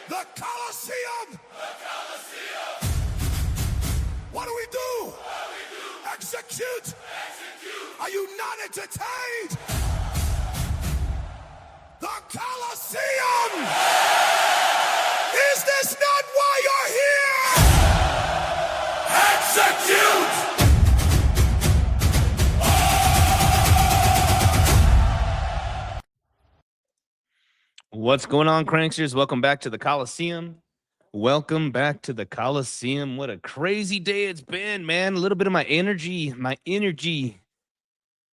The Coliseum! The Coliseum! What do we do? Execute! Are you not entertained? The Coliseum! Is this not why you're here? Execute! What's going on, Cranksters? Welcome back to the Coliseum. Welcome back to the Coliseum. What a crazy day it's been, man. A little bit of my energy.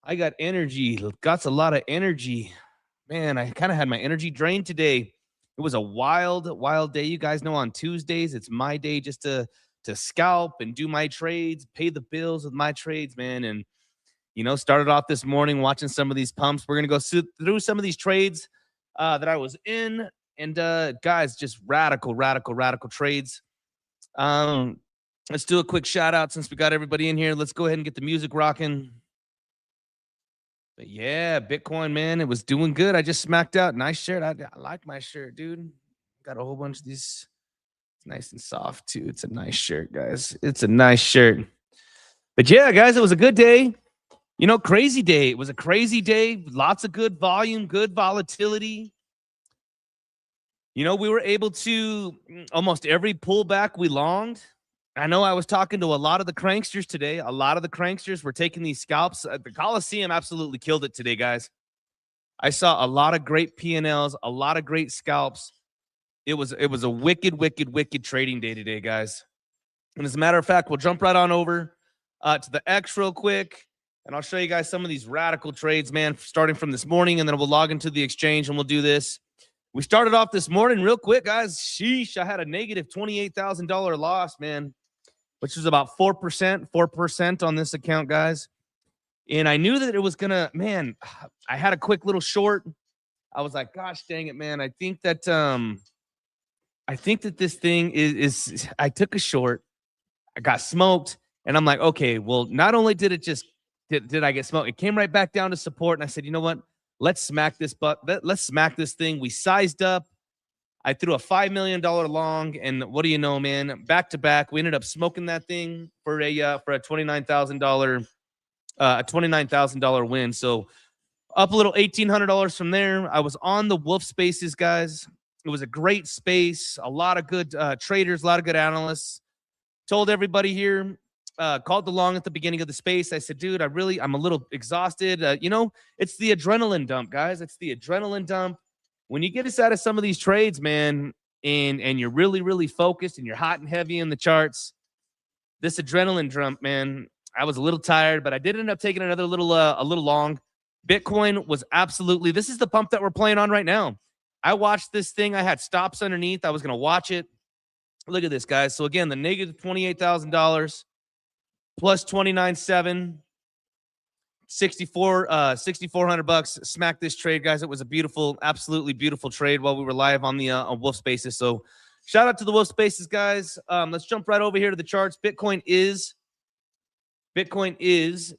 I got energy. Got a lot of energy. Man, I kind of had my energy drained today. It was a wild day. You guys know on Tuesdays, it's my day just to scalp and do my trades, pay the bills with my trades, man. And, you know, started off this morning watching some of these pumps. We're going to go through some of these trades that I was in, and guys, just radical trades. Let's do a quick shout out since we got everybody in here. Let's go ahead and get the music rocking. But yeah, Bitcoin, man, it was doing good. I just smacked out. Nice shirt. I like my shirt, dude. Got a whole bunch of these. It's nice and soft too. It's a nice shirt, guys. It's a nice shirt. But yeah, guys, it was a good day. You know, crazy day. It was a crazy day. Lots of good volume, good volatility. You know, we were able to almost every pullback we longed. I know I was talking to a lot of the cranksters today. A lot of the cranksters were taking these scalps. The Coliseum absolutely killed it today, guys. I saw a lot of great P&Ls, a lot of great scalps. It was a wicked trading day today, guys. And as a matter of fact, we'll jump right on over to the X real quick. And I'll show you guys some of these radical trades, man, starting from this morning, and then we'll log into the exchange and we'll do this. We started off this morning real quick, guys. Sheesh, I had a negative $28,000 loss, man, which is about 4% on this account, guys. And I knew that it was gonna, man, I had a quick little short. I was like, gosh dang it, man. I think that this thing is I took a short, I got smoked, and I'm like, okay, well, not only did it just did I get smoked? It came right back down to support, and I said, you know what? Let's smack this let's smack this thing. We sized up. I threw a $5 million long, and what do you know, man? Back to back, we ended up smoking that thing for a $29,000 win. So up a little $1,800 from there. I was on the Wolf Spaces, guys. It was a great space. A lot of good traders, a lot of good analysts. Told everybody here. Called the long at the beginning of the space. I said, dude, I'm a little exhausted. You know, it's the adrenaline dump, guys. It's the adrenaline dump. When you get us out of some of these trades, man, and you're really focused and you're hot and heavy in the charts, this adrenaline dump, man, I was a little tired, but I did end up taking another little, a little long. Bitcoin was absolutely, this is the pump that we're playing on right now. I watched this thing. I had stops underneath. I was going to watch it. Look at this, guys. So again, the negative $28,000. Plus 29.7, 6,400 bucks. Smack this trade, guys. It was a beautiful, absolutely beautiful trade while we were live on the on Wolf Spaces. So shout out to the Wolf Spaces, guys. Let's jump right over here to the charts. Bitcoin is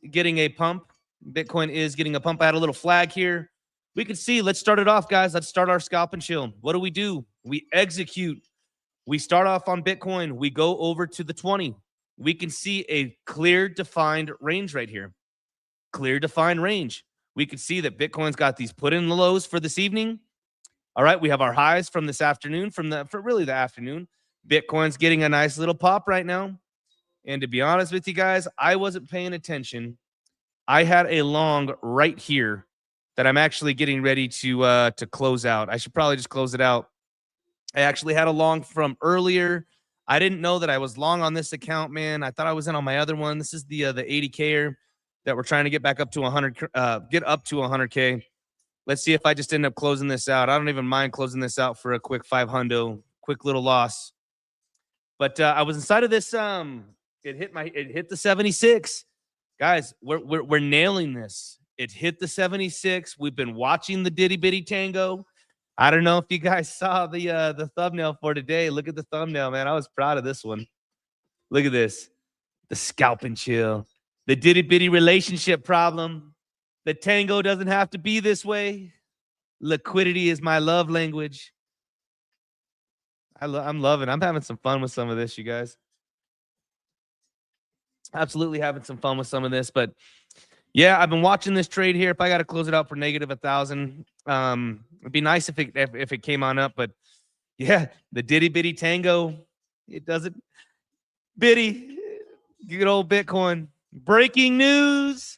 getting a pump. Bitcoin is getting a pump. I had a little flag here. We can see. Let's start it off, guys. Let's start our scalp and chill. What do? We execute. We start off on Bitcoin. We go over to the 20. We can see a clear defined range right here. Clear defined range. We can see that Bitcoin's got these put in the lows for this evening. All right, we have our highs from this afternoon, for really the afternoon. Bitcoin's getting a nice little pop right now. And to be honest with you guys, I wasn't paying attention. I had a long right here that I'm actually getting ready to close out. I should probably just close it out. I actually had a long from earlier. I didn't know that I was long on this account, man. I thought I was in on my other one. This is the 80K that we're trying to get back up to 100, get up to 100K. Let's see if I just end up closing this out. I don't even mind closing this out for a quick 500, quick little loss. But I was inside of this. It hit the 76, guys. We're nailing this. It hit the 76. We've been watching the Diddy Bitty Tango. I don't know if you guys saw the thumbnail for today. Look at the thumbnail, man. I was proud of this one. Look at this. The Scalp N CHill. The Diddy Bitty relationship problem. The tango doesn't have to be this way. Liquidity is my love language. I'm loving. I'm having some fun with some of this, you guys. Absolutely having some fun with some of this, but yeah, I've been watching this trade here. If I got to close it out for negative 1,000, it'd be nice if it came on up. But yeah, the Diddy Bitty Tango, it doesn't. Bitty, good old Bitcoin. Breaking news.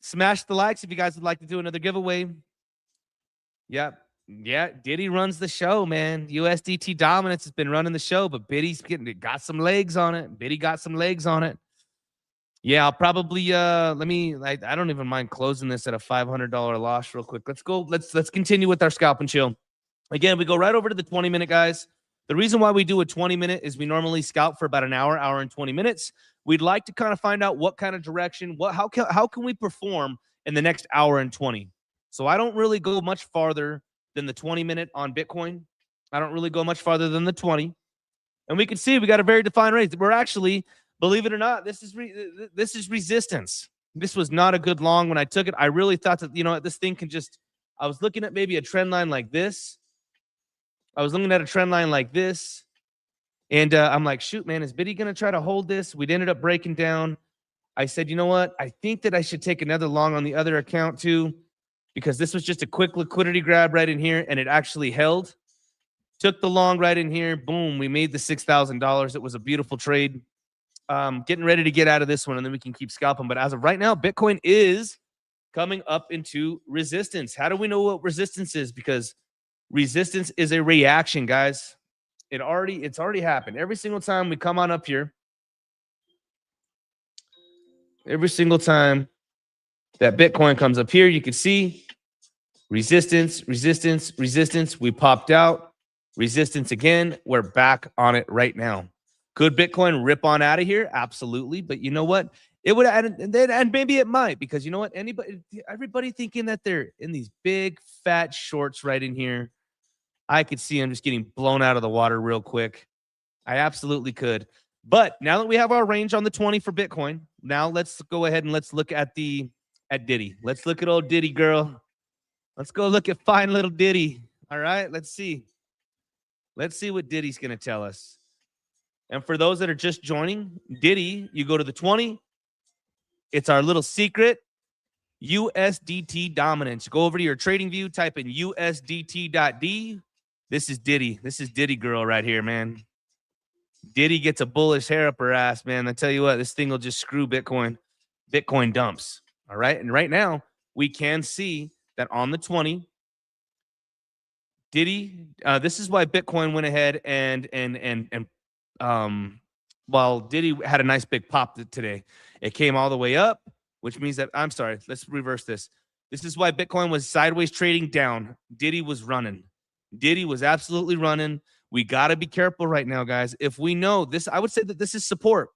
Smash the likes if you guys would like to do another giveaway. Yep. Yeah, Diddy runs the show, man. USDT dominance has been running the show, but Biddy's got some legs on it. Biddy got some legs on it. Yeah, I'll probably I don't even mind closing this at a $500 loss real quick. Let's go. Let's continue with our scalp and chill. Again, we go right over to the 20-minute, guys. The reason why we do a 20-minute is we normally scalp for about an hour and 20 minutes. We'd like to kind of find out what kind of direction, how can we perform in the next hour and 20. So I don't really go much farther than the 20-minute on Bitcoin. I don't really go much farther than the 20. And we can see we got a very defined range. We're actually, believe it or not, this is resistance. This was not a good long when I took it. I really thought that, this thing can just, I was looking at maybe a trend line like this. And I'm like, shoot, man, is Biddy going to try to hold this? We ended up breaking down. I said, you know what? I think that I should take another long on the other account too, because this was just a quick liquidity grab right in here, and it actually held. Took the long right in here. Boom, we made the $6,000. It was a beautiful trade. Getting ready to get out of this one, and then we can keep scalping. But as of right now, Bitcoin is coming up into resistance. How do we know what resistance is? Because resistance is a reaction, guys. It's already happened. Every single time we come on up here, every single time that Bitcoin comes up here, you can see resistance, resistance, resistance. We popped out. Resistance again. We're back on it right now. Could Bitcoin rip on out of here? Absolutely. But you know what? It would, and maybe it might, because you know what? Everybody thinking that they're in these big fat shorts right in here. I could see them just getting blown out of the water real quick. I absolutely could. But now that we have our range on the 20 for Bitcoin, now let's go ahead and let's look at Diddy. Let's look at old Diddy, girl. Let's go look at fine little Diddy. All right, let's see. Let's see what Diddy's going to tell us. And for those that are just joining, Diddy, you go to the 20. It's our little secret USDT dominance. Go over to your trading view, type in USDT.D. This is Diddy. This is Diddy girl right here, man. Diddy gets a bullish hair up her ass, man. I tell you what, this thing will just screw Bitcoin. Bitcoin dumps. All right. And right now, we can see that on the 20, Diddy, this is why Bitcoin went ahead and while Diddy had a nice big pop today, it came all the way up, which means that, I'm sorry, let's reverse this. This is why Bitcoin was sideways trading down. Diddy was running. Diddy was absolutely running. We got to be careful right now, guys. If we know this, I would say that this is support.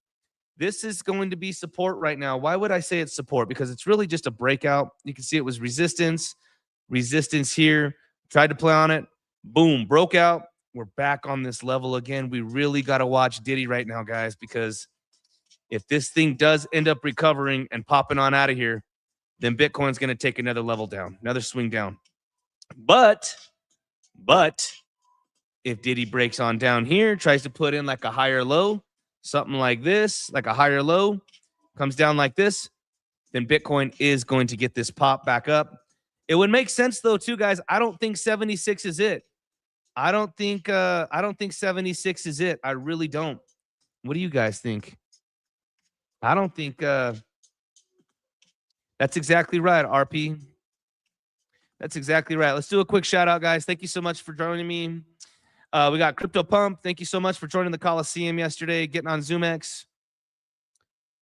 This is going to be support right now. Why would I say it's support? Because it's really just a breakout. You can see it was resistance here. Tried to play on it. Boom, broke out. We're back on this level again. We really got to watch Diddy right now, guys, because if this thing does end up recovering and popping on out of here, then Bitcoin's going to take another level down, another swing down. But if Diddy breaks on down here, tries to put in like a higher low, something like this, like a higher low, comes down like this, then Bitcoin is going to get this pop back up. It would make sense though, too, guys. I don't think 76 is it. I don't think 76 is it. I really don't. What do you guys think? I don't think that's exactly right, RP. That's exactly right. Let's do a quick shout out, guys. Thank you so much for joining me. We got Crypto Pump. Thank you so much for joining the Coliseum yesterday, getting on zoomex.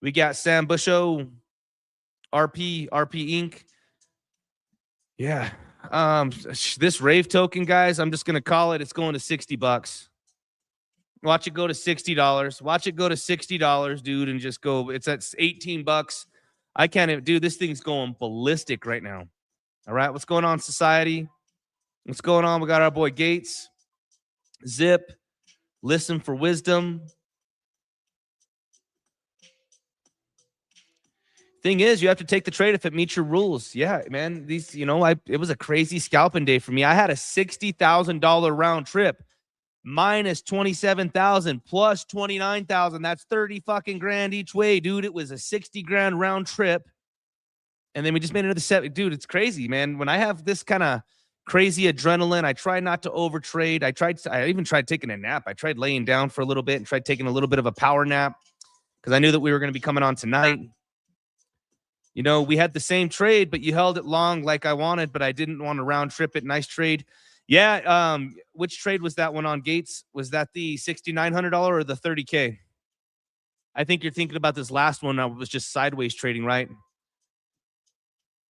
We got Sam Busho, RP Inc. Yeah. This rave token, guys, I'm just gonna call it. It's going to $60. Watch it go to $60. Watch it go to $60, dude, and just go. It's at $18. I can't even, dude. This thing's going ballistic right now. All right, what's going on, society? What's going on? We got our boy Gates, Zip, Listen for Wisdom. Thing is, you have to take the trade if it meets your rules. Yeah, man. It was a crazy scalping day for me. I had a $60,000 round trip. minus 27,000 plus 29,000. That's 30 fucking grand each way, dude. It was a 60 grand round trip. And then we just made another set. Dude, it's crazy, man. When I have this kind of crazy adrenaline, I try not to overtrade. I even tried taking a nap. I tried laying down for a little bit and tried taking a little bit of a power nap because I knew that we were going to be coming on tonight. You know, we had the same trade, but you held it long like I wanted, but I didn't want to round trip it. Nice trade. Yeah. Which trade was that one on Gates? Was that the $6,900 or the 30K? I think you're thinking about this last one. I was just sideways trading, right?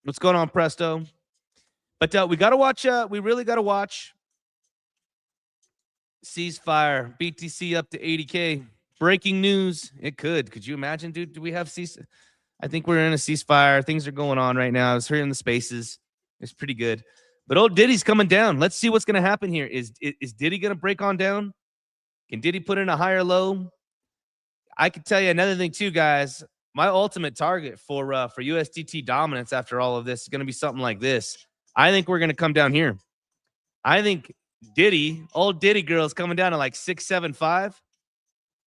What's going on, Presto? But we got to watch. We really got to watch. Ceasefire. BTC up to 80K. Breaking news. It could. Could you imagine, dude? Do we have cease? I think we're in a ceasefire. Things are going on right now. I was hearing the spaces. It's pretty good. But old Diddy's coming down. Let's see what's going to happen here. Is Diddy going to break on down? Can Diddy put in a higher low? I can tell you another thing too, guys. My ultimate target for USDT dominance after all of this is going to be something like this. I think we're going to come down here. I think old Diddy girl is coming down to like 675,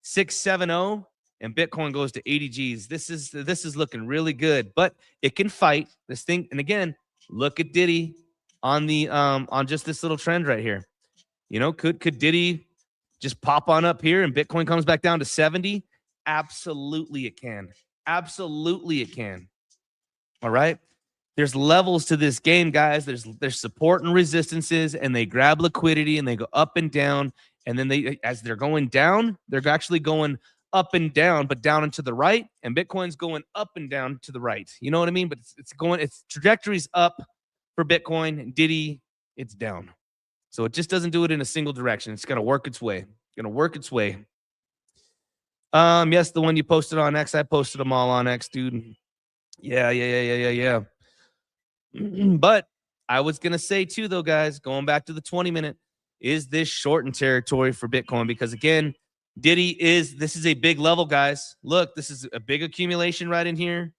670, and Bitcoin goes to 80 G's. This is looking really good, but it can fight this thing. And again, look at Diddy on the on just this little trend right here. You know, could Diddy just pop on up here and Bitcoin comes back down to 70? Absolutely it can. Absolutely it can. All right. There's levels to this game, guys. There's support and resistances, and they grab liquidity and they go up and down. And then as they're going down, they're actually going up and down, but down and to the right. And Bitcoin's going up and down to the right. You know what I mean? But its trajectory's up for Bitcoin. Diddy, it's down. So it just doesn't do it in a single direction. It's gonna work its way. Yes, the one you posted on X. I posted them all on X, dude. Yeah. But I was going to say too, though, guys, going back to the 20-minute, is this shortened territory for Bitcoin? Because again, this is a big level, guys. Look, this is a big accumulation right in here.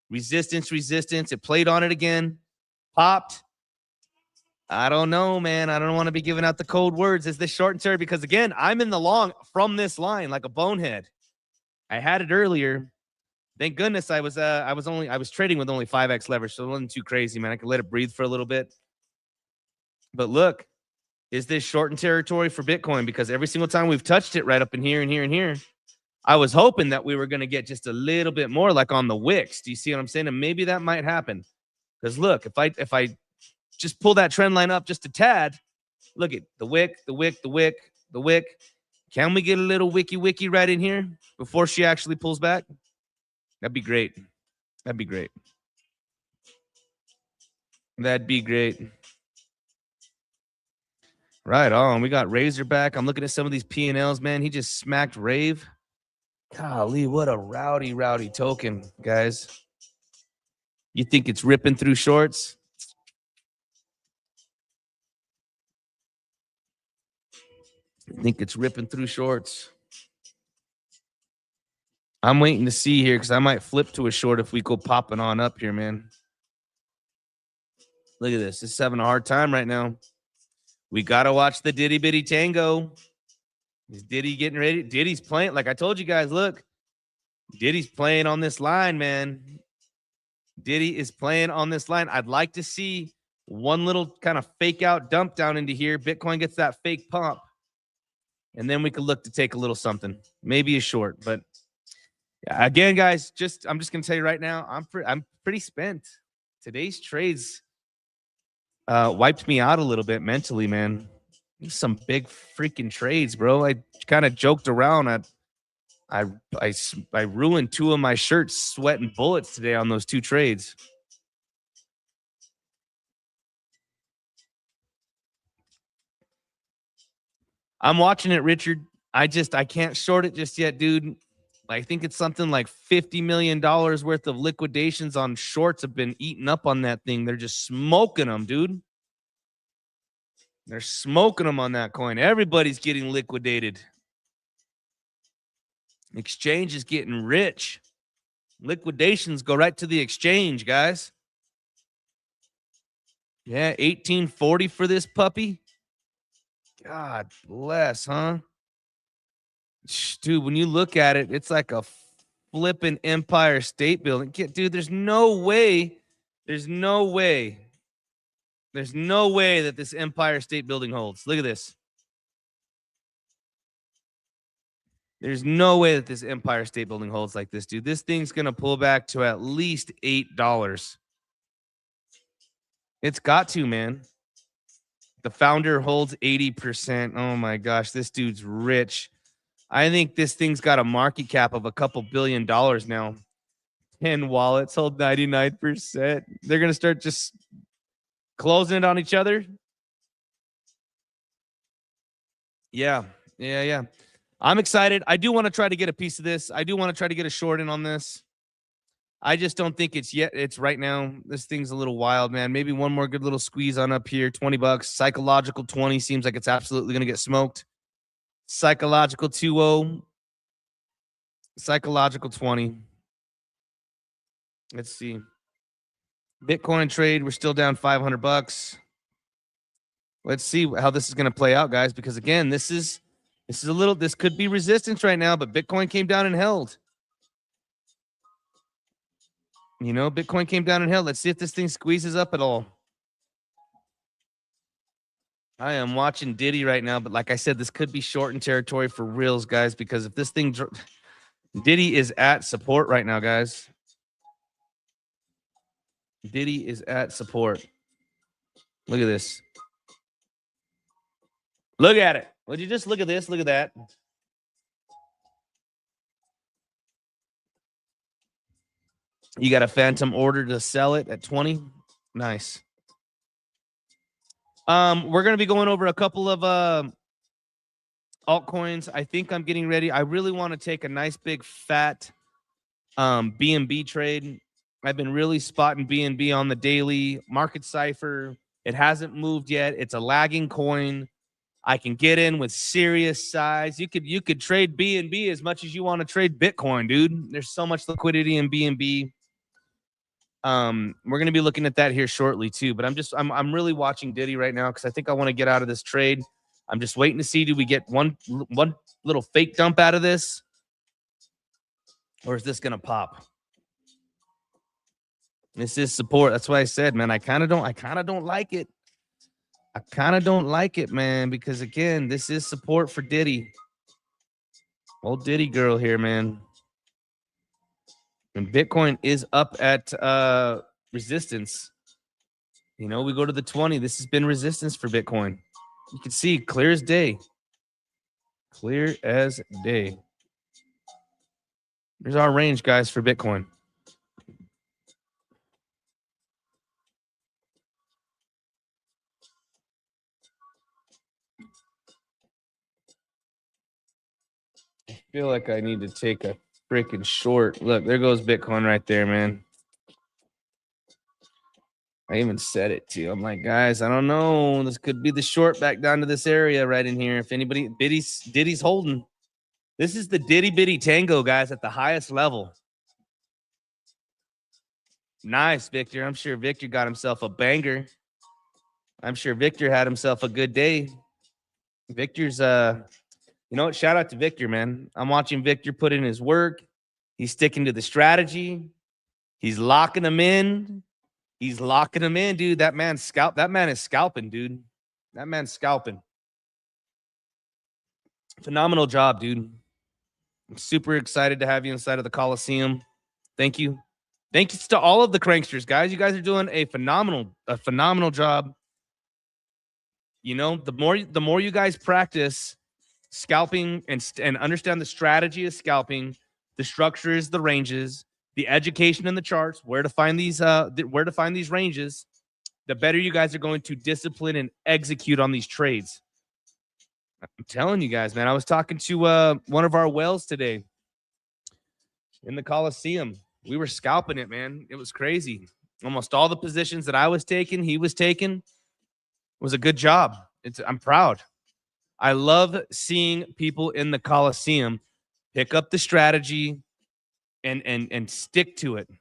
Resistance. It played on it again. Popped. I don't know, man. I don't want to be giving out the cold words. Is this shortened territory? Because again, I'm in the long from this line like a bonehead. I had it earlier. Thank goodness I was trading with only 5x leverage, so it wasn't too crazy, man. I could let it breathe for a little bit. But look, is this shortened territory for Bitcoin? Because every single time we've touched it right up in here and here and here, I was hoping that we were going to get just a little bit more like on the wicks. Do you see what I'm saying? And maybe that might happen. Because look, if I just pull that trend line up just a tad, look at the wick. Can we get a little wiki right in here before she actually pulls back? That'd be great. Right on. We got Razorback. I'm looking at some of these P&Ls, man. He just smacked Rave. Golly, what a rowdy token, guys. You think it's ripping through shorts? I'm waiting to see here because I might flip to a short if we go popping on up here, man. Look at this. It's having a hard time right now. We got to watch the Diddy Bitty Tango. Is Diddy getting ready? Diddy's playing. Like I told you guys, look. Diddy's playing on this line, man. Diddy is playing on this line. I'd like to see one little kind of fake out dump down into here. Bitcoin gets that fake pump. And then we could look to take a little something. Maybe a short, but again, guys, I'm just gonna tell you right now, I'm pretty spent. Today's trades wiped me out a little bit mentally, man. Some big freaking trades, bro. I kind of joked around. I ruined 2 of my shirts, sweating bullets today on those 2 trades. I'm watching it, Richard. I can't short it just yet, dude. I think it's something like $50 million worth of liquidations on shorts have been eaten up on that thing. They're just smoking them, dude. They're smoking them on that coin. Everybody's getting liquidated. Exchange is getting rich. Liquidations go right to the exchange, guys. Yeah, 1840 for this puppy. God bless, huh? Dude, when you look at it, it's like a flipping Empire State Building. Dude, there's no way. There's no way. There's no way that this Empire State Building holds. Look at this. There's no way that this Empire State Building holds like this, dude. This thing's going to pull back to at least $8. It's got to, man. The founder holds 80%. Oh my gosh, this dude's rich. I think this thing's got a market cap of a couple $1 billion now. 10 wallets hold 99%. They're going to start just closing it on each other. Yeah. I'm excited. I do want to try to get a piece of this. I do want to try to get a short in on this. I just don't think it's yet. It's right now. This thing's a little wild, man. Maybe one more good little squeeze on up here. $20. Psychological 20 seems like it's absolutely going to get smoked. Psychological 2.0. Psychological 20. Let's see. Bitcoin trade. We're still down $500. Let's see how this is going to play out, guys. Because again, this could be resistance right now, but Bitcoin came down and held. You know, Bitcoin came down and held. Let's see if this thing squeezes up at all. I am watching Diddy right now, but like I said, this could be short in territory for reals, guys, because if this thing... Diddy is at support right now, guys. Diddy is at support. Look at this. Look at it. Would you just look at this? Look at that. You got a phantom order to sell it at 20. Nice. We're going to be going over a couple of altcoins. I think I'm getting ready. I really want to take a nice big fat BNB trade. I've been really spotting BNB on the daily market cipher. It hasn't moved yet. It's a lagging coin. I can get in with serious size. You could trade BNB as much as you want to trade Bitcoin, dude. There's so much liquidity in BNB. We're gonna be looking at that here shortly too. But I'm really watching Diddy right now because I think I want to get out of this trade. I'm just waiting to see, do we get one little fake dump out of this, or is this gonna pop? This is support. That's why I said, man, I kind of don't like it. I kind of don't like it, man, because again, this is support for Diddy. Old Diddy girl here, man. And Bitcoin is up at resistance. You know, we go to the 20. This has been resistance for Bitcoin. You can see clear as day. Clear as day. There's our range, guys, for Bitcoin. I feel like I need to take a freaking short. Look, there goes Bitcoin right there, man. I even said it too. I'm like, guys, I don't know. This could be the short back down to this area right in here. If anybody, Diddy's holding. This is the Diddy Bitty Tango, guys, at the highest level. Nice, Victor. I'm sure Victor got himself a banger. I'm sure Victor had himself a good day. Victor's, you know what? Shout out to Victor, man. I'm watching Victor put in his work. He's sticking to the strategy. He's locking them in. He's locking them in, dude. That man is scalping, dude. That man's scalping. Phenomenal job, dude. I'm super excited to have you inside of the Coliseum. Thank you. Thank you to all of the cranksters, guys. You guys are doing a phenomenal job. You know, the more you guys practice scalping and understand the strategy of scalping, the structures, the ranges, the education in the charts, where to find these ranges, the better you guys are going to discipline and execute on these trades. I'm telling you guys, man. I was talking to one of our whales today in the Coliseum. We were scalping it, man. It was crazy. Almost all the positions that I was taking, he was taking. It was a good job. I'm proud. I love seeing people in the Coliseum pick up the strategy and stick to it. Do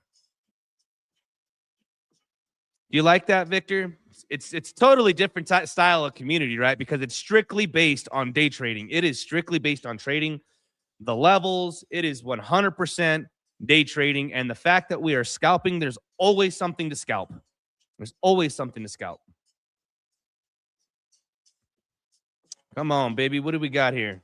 you like that, Victor? it's totally different style of community, right? Because it's strictly based on day trading. It is strictly based on trading the levels. It is 100% day trading. And the fact that we are scalping, there's always something to scalp. There's always something to scalp. Come on, baby. What do we got here?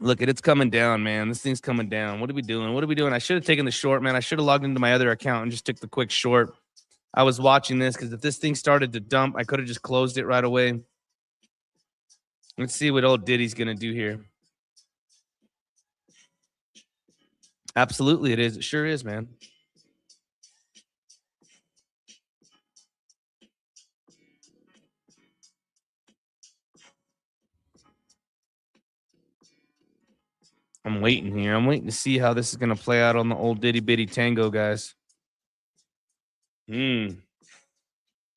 Look, it's coming down, man. This thing's coming down. What are we doing? What are we doing? I should have taken the short, man. I should have logged into my other account and just took the quick short. I was watching this because if this thing started to dump, I could have just closed it right away. Let's see what old Diddy's going to do here. Absolutely, it is. It sure is, man. I'm waiting here. I'm waiting to see how this is going to play out on the old Diddy Bitty Tango, guys. And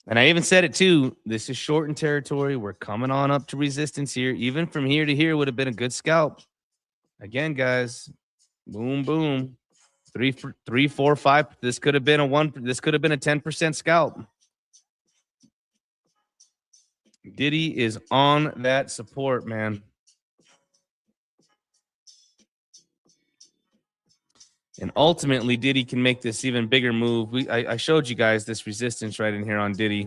I even said it too. This is shortened territory. We're coming on up to resistance here. Even from here to here would have been a good scalp. Again, guys. Boom, boom. 3, 4, 5. This could have been a 1. This could have been a 10% scalp. Diddy is on that support, man. And ultimately, Diddy can make this even bigger move. I showed you guys this resistance right in here on Diddy.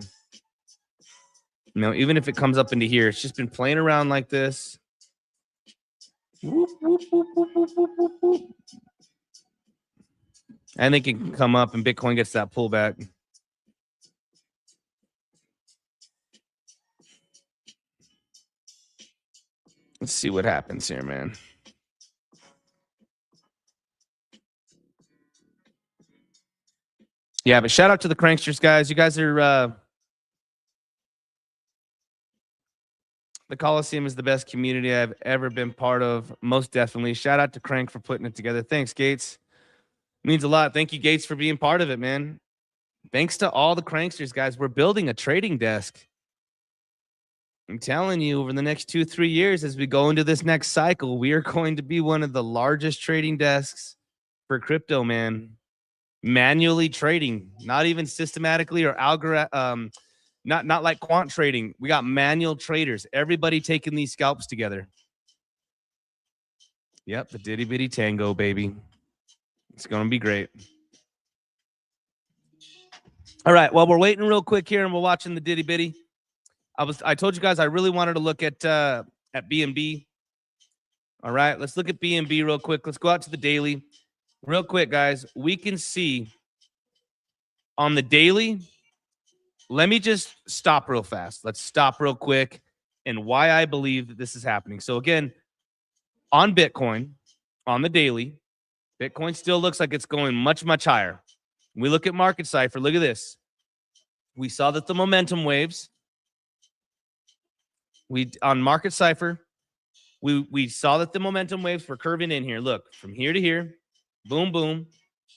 You know, even if it comes up into here, it's just been playing around like this. Whoop, whoop, whoop, whoop, whoop, whoop, whoop, whoop. And they can come up and Bitcoin gets that pullback. Let's see what happens here, man. Yeah, but shout out to the Cranksters, guys. You guys are the Coliseum is the best community I've ever been part of. Most definitely. Shout out to Crank for putting it together. Thanks, Gates. Means a lot. Thank you, Gates, for being part of it, man. Thanks to all the Cranksters, guys. We're building a trading desk. I'm telling you, over the next 2-3 years, as we go into this next cycle, we are going to be one of the largest trading desks for crypto, man. Manually trading, not even systematically or algorithm, not like quant trading. We got manual traders. Everybody taking these scalps together. Yep, the Diddy Bitty Tango, baby. It's going to be great. All right, well, we're waiting real quick here, and we're watching the Diddy Bitty. I told you guys I really wanted to look at BNB. All right, let's look at BNB real quick. Let's go out to the daily. Real quick, guys, we can see on the daily, let me just stop real fast. Let's stop real quick and why I believe that this is happening. So again, on Bitcoin, on the daily, Bitcoin still looks like it's going much, much higher. We look at Market Cipher. Look at this. We saw that the momentum waves, on Market Cipher, we saw that the momentum waves were curving in here. Look, from here to here, boom, boom.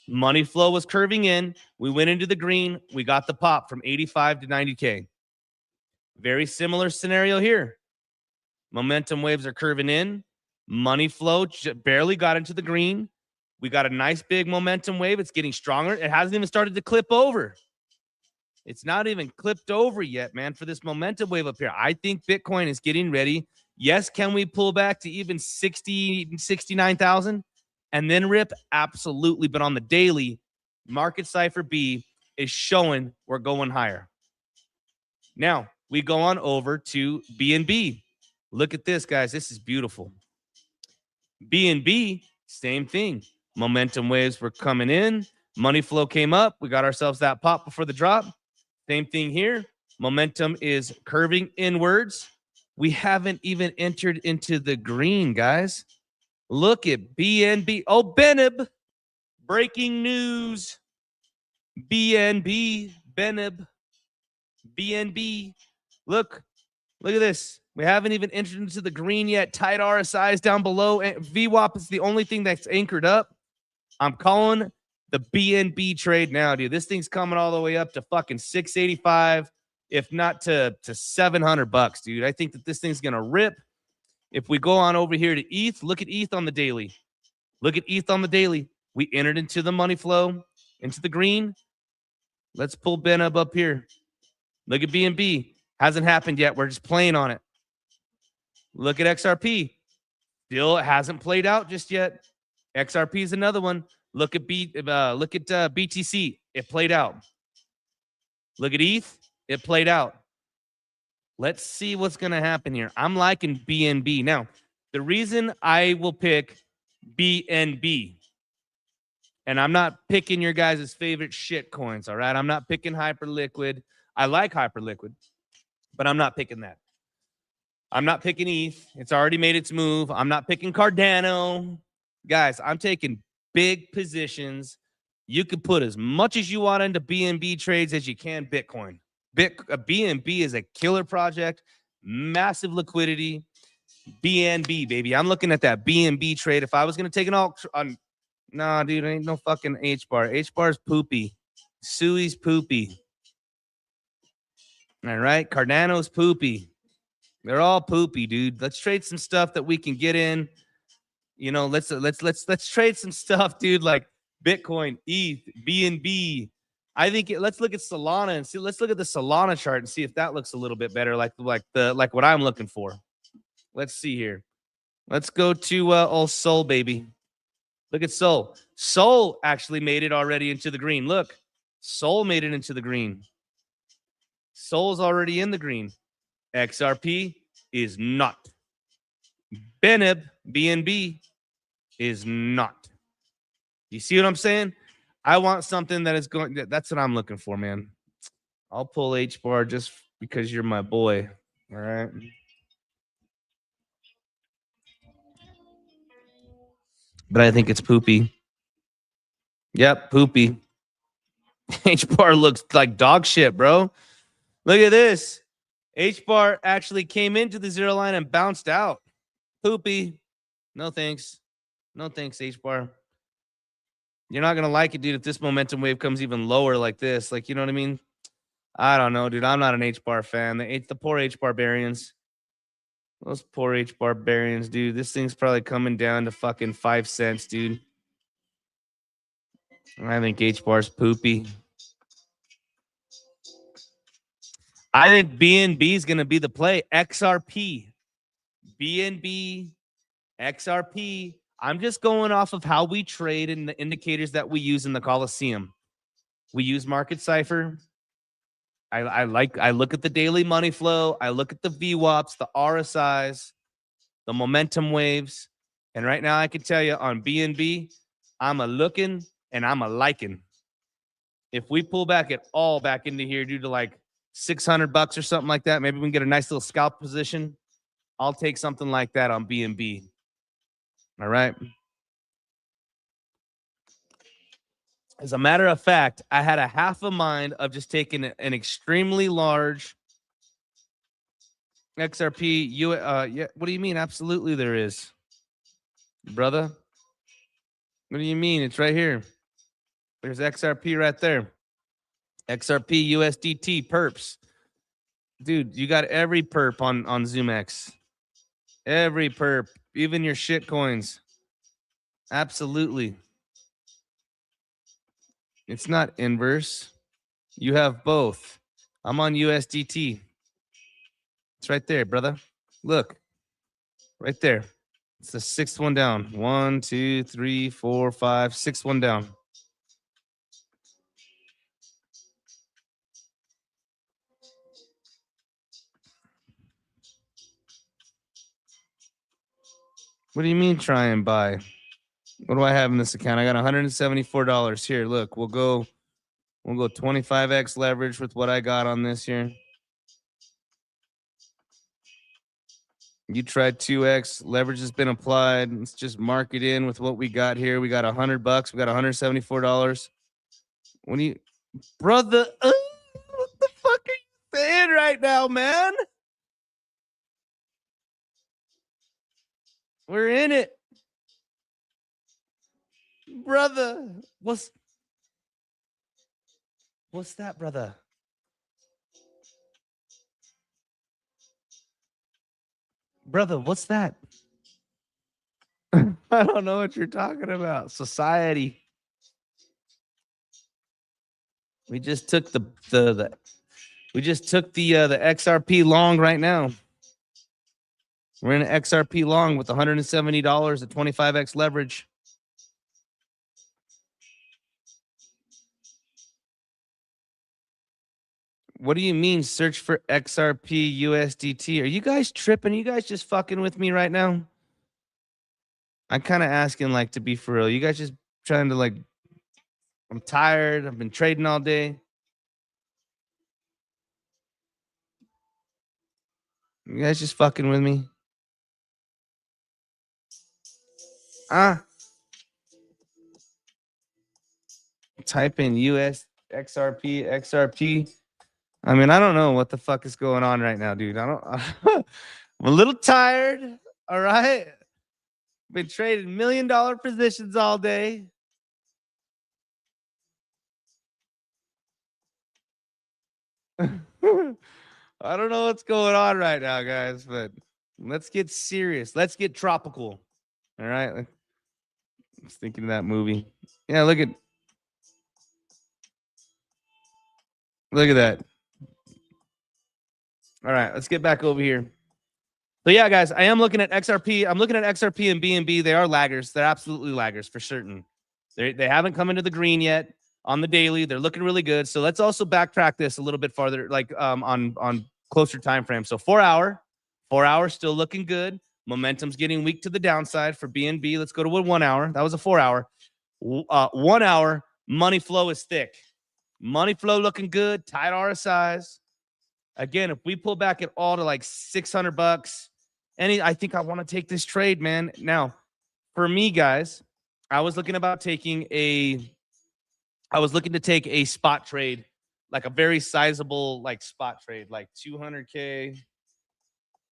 Money flow was curving in. We went into the green. We got the pop from 85 to 90K. Very similar scenario here. Momentum waves are curving in. Money flow barely got into the green. We got a nice big momentum wave. It's getting stronger. It hasn't even started to clip over. It's not even clipped over yet, man, for this momentum wave up here. I think Bitcoin is getting ready. Yes, can we pull back to even 60, 69,000 and then rip? Absolutely. But on the daily, Market Cipher B is showing we're going higher. Now, we go on over to BNB. Look at this, guys. This is beautiful. BNB, same thing. Momentum waves were coming in. Money flow came up. We got ourselves that pop before the drop. Same thing here. Momentum is curving inwards. We haven't even entered into the green, guys. Look at BNB. Oh, Benib. Breaking news. BNB. Benib. BNB. Look at this. We haven't even entered into the green yet. Tight RSIs down below. VWAP is the only thing that's anchored up. I'm calling the BNB trade now, dude. This thing's coming all the way up to fucking 685, if not to $700, dude. I think that this thing's gonna rip. If we go on over here to ETH, look at ETH on the daily. Look at ETH on the daily. We entered into the money flow, into the green. Let's pull BNB up here. Look at BNB. Hasn't happened yet. We're just playing on it. Look at XRP. Still hasn't played out just yet. XRP is another one. Look at BTC. It played out. Look at ETH. It played out. Let's see what's going to happen here. I'm liking BNB. Now, the reason I will pick BNB, and I'm not picking your guys' favorite shit coins, all right? I'm not picking Hyperliquid. I like Hyperliquid, but I'm not picking that. I'm not picking ETH. It's already made its move. I'm not picking Cardano. Guys, I'm taking big positions. You can put as much as you want into BNB trades as you can Bitcoin. BNB is a killer project, massive liquidity. BNB, baby. I'm looking at that BNB trade. If I was going to take an alt on, nah, dude, ain't no fucking H bar. H bar's poopy. Sui's poopy. All right, Cardano's poopy. They're all poopy, dude. Let's trade some stuff that we can get in. You know, let's trade some stuff, dude, like Bitcoin, ETH, BNB. I think let's look at Solana and see. Let's look at the Solana chart and see if that looks a little bit better, like what I'm looking for. Let's see here. Let's go to old Sol, baby. Look at Sol. Sol actually made it already into the green. Look, Sol made it into the green. Sol's already in the green. XRP is not. BNB is not. You see what I'm saying? I want something that is going. That's what I'm looking for, man. I'll pull H bar just because you're my boy. All right. But I think it's poopy. Yep, poopy. H bar looks like dog shit, bro. Look at this. H bar actually came into the zero line and bounced out. Poopy. No thanks. No thanks, H bar. You're not gonna like it, dude, if this momentum wave comes even lower like this. Like, you know what I mean? I don't know, dude. I'm not an H bar fan. The poor H barbarians. Those poor H barbarians, dude. This thing's probably coming down to fucking 5 cents, dude. I think H bar's poopy. I think BNB is going to be the play. XRP. BNB, XRP. I'm just going off of how we trade and the indicators that we use in the Coliseum. We use Market Cipher. I look at the daily money flow. I look at the VWAPs, the RSIs, the momentum waves. And right now I can tell you on BNB, I'm a looking and I'm a liking. If we pull back at all back into here due to like $600 or something like that, maybe we can get a nice little scalp position. I'll take something like that on BNB. All right. As a matter of fact, I had a half a mind of just taking an extremely large XRP. Yeah. What do you mean? Absolutely, there is, brother. What do you mean? It's right here. There's XRP right there. XRP USDT perps. Dude, you got every perp on zoomex. Every perp, even your shit coins. Absolutely. It's not inverse. You have both. I'm on USDT. It's right there, brother. Look. Right there. It's the sixth one down. 1, 2, 3, 4, 5, 6 one down. What do you mean try and buy? What do I have in this account? I got $174 here. Look, we'll go 25x leverage with what I got on this here. You tried 2x. Leverage has been applied. Let's just mark it in with what we got here. We got $100. We got $174. What do you, brother? What the fuck are you saying right now, man? We're in it, brother. What's that, brother? Brother, what's that? I don't know what you're talking about. Society. We just took the XRP long right now. We're in an XRP long with $170 at 25x leverage. What do you mean search for XRP USDT? Are you guys tripping? Are you guys just fucking with me right now? I'm kind of asking like to be for real. You guys just trying to like, I'm tired. I've been trading all day. You guys just fucking with me? Type in US XRP. I mean, I don't know what the fuck is going on right now, dude. I'm a little tired. All right. Been trading $1 million positions all day. I don't know what's going on right now, guys, but let's get serious. Let's get tropical. All right. I was thinking of that movie. Yeah, look at that. All right, let's get back over here. So yeah, guys, I am looking at XRP. I'm looking at XRP and BNB. They are laggers. They're absolutely laggers for certain. They haven't come into the green yet on the daily. They're looking really good. So let's also backtrack this a little bit farther, like on closer time frame. So 4 hour still looking good. Momentum's getting weak to the downside for BNB. Let's go to 1 hour. That was a 4 hour. 1 hour money flow is thick. Money flow looking good. Tight RSIs. Again, if we pull back at all to like $600, I think I want to take this trade, man. Now, for me, guys, I was looking to take a spot trade, like a very sizable like spot trade, like 200K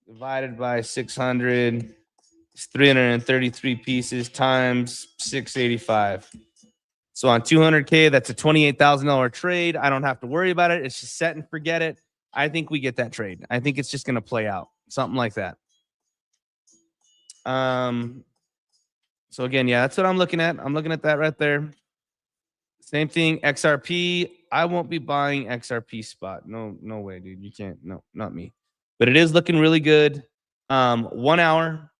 divided by 600. It's 333 pieces times 685. So on 200K, that's a $28,000 trade. I don't have to worry about it. It's just set and forget it. I think we get that trade. I think it's just going to play out. Something like that. So again, yeah, that's what I'm looking at. I'm looking at that right there. Same thing, XRP. I won't be buying XRP spot. No way, dude. You can't. No, not me. But it is looking really good. 1 hour.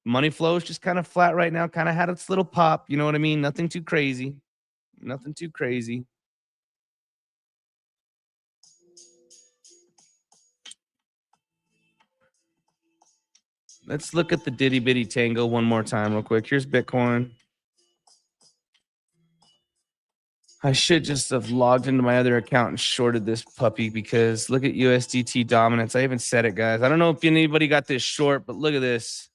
Money flow is just kind of flat right now. Kind of had its little pop. You know what I mean? Nothing too crazy. Nothing too crazy. Let's look at the Diddy Bitty Tango one more time real quick. Here's Bitcoin. I should just have logged into my other account and shorted this puppy because look at USDT dominance. I even said it, guys. I don't know if anybody got this short, but look at this.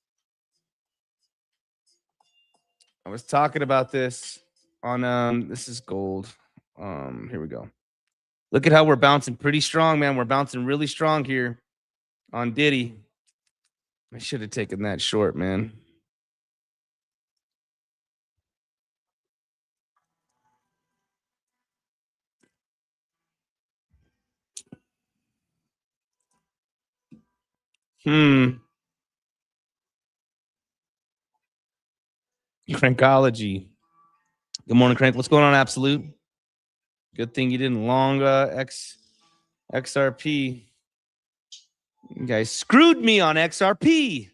I was talking about this on this is gold. Here we go. Look at how we're bouncing pretty strong, man. We're bouncing really strong here on Diddy. I should have taken that short, man. Crankology. Good morning, Crank. What's going on, Absolute? Good thing you didn't long XRP. You guys screwed me on XRP.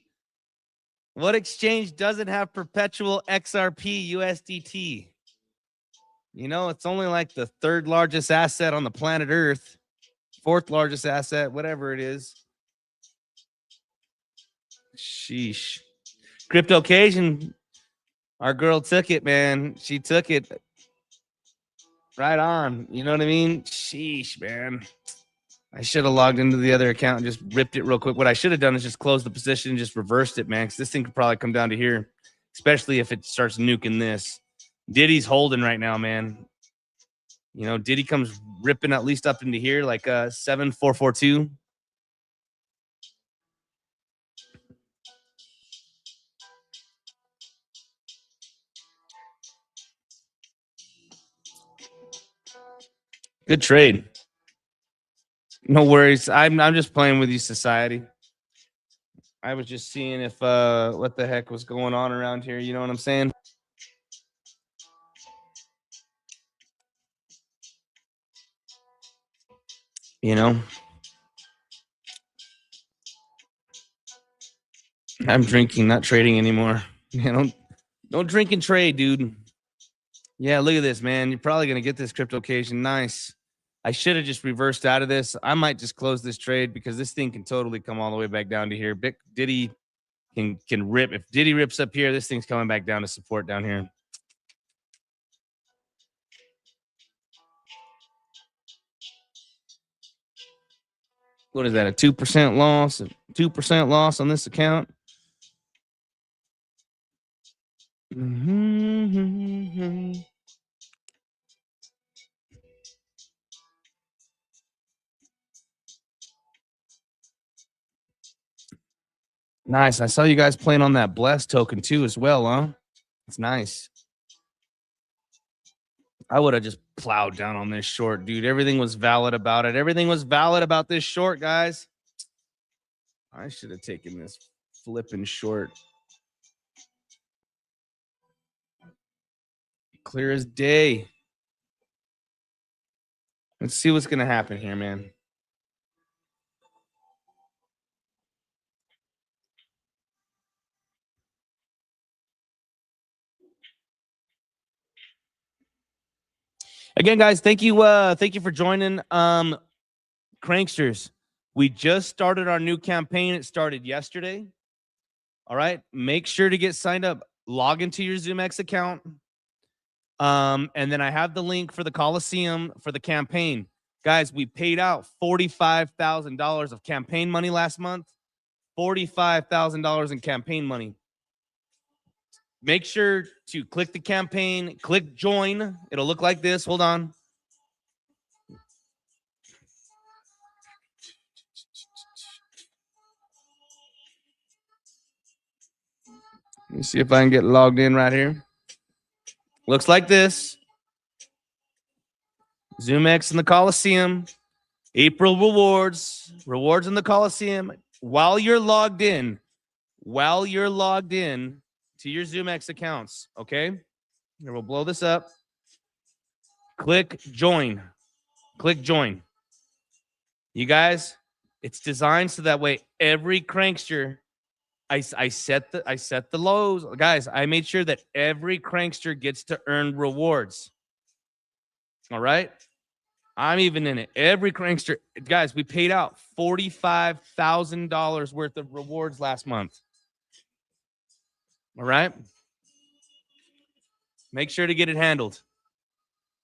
What exchange doesn't have perpetual XRP USDT? You know, it's only like the 3rd largest asset on the planet Earth, 4th largest asset, whatever it is. Sheesh. Crypto Occasion, our girl took it, man. She took it right on. You know what I mean? Sheesh, man. I should have logged into the other account and just ripped it real quick. What I should have done is just close the position and just reversed it, man, because this thing could probably come down to here, especially if it starts nuking this. Diddy's holding right now, man. You know, Diddy comes ripping at least up into here, like 7442. Good trade. No worries. I'm just playing with you, society. I was just seeing if what the heck was going on around here. You know what I'm saying? You know, I'm drinking, not trading anymore. Don't drink and trade, dude. Yeah, look at this, man. You're probably gonna get this CryptoCation. Nice. I should have just reversed out of this. I might just close this trade because this thing can totally come all the way back down to here. Big Diddy can rip. If Diddy rips up here, this thing's coming back down to support down here. What is that? A 2% loss? 2% loss on this account? Nice. I saw you guys playing on that Bless token too as well, huh? It's nice. I would have just plowed down on this short, dude. Everything was valid about it. Everything was valid about this short, guys. I should have taken this flipping short. Clear as day. Let's see what's going to happen here, man. Again, guys, thank you for joining. Cranksters, we just started our new campaign. It started yesterday. All right, make sure to get signed up. Log into your zoomex account. And then I have the link for the Coliseum for the campaign. Guys, we paid out $45,000 of campaign money last month. $45,000 in campaign money. Make sure to click the campaign, click join. It'll look like this. Hold on. Let me see if I can get logged in right here. Looks like this. zoomex in the Coliseum. April rewards. Rewards in the Coliseum. While you're logged in to your zoomex accounts, okay? Here, we'll blow this up. Click join. Click join. You guys, it's designed so that way every crankster, I set the lows. Guys, I made sure that every crankster gets to earn rewards. All right? I'm even in it. Every crankster, guys, we paid out $45,000 worth of rewards last month. All right? Make sure to get it handled.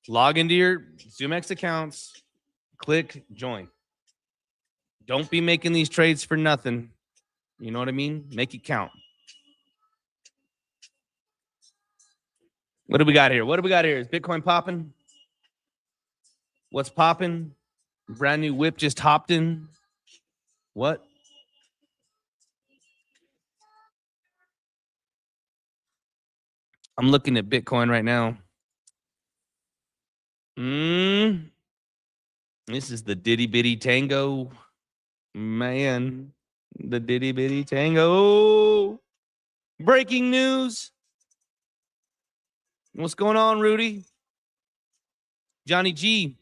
Log into your zoomex accounts. Click join. Don't be making these trades for nothing. You know what I mean? Make it count. What do we got here? What do we got here? Is Bitcoin popping? What's popping? Brand new whip just hopped in. What? I'm looking at Bitcoin right now. This is the Diddy Bitty Tango. Man, the Diddy Bitty Tango. Breaking news. What's going on, Rudy? Johnny G.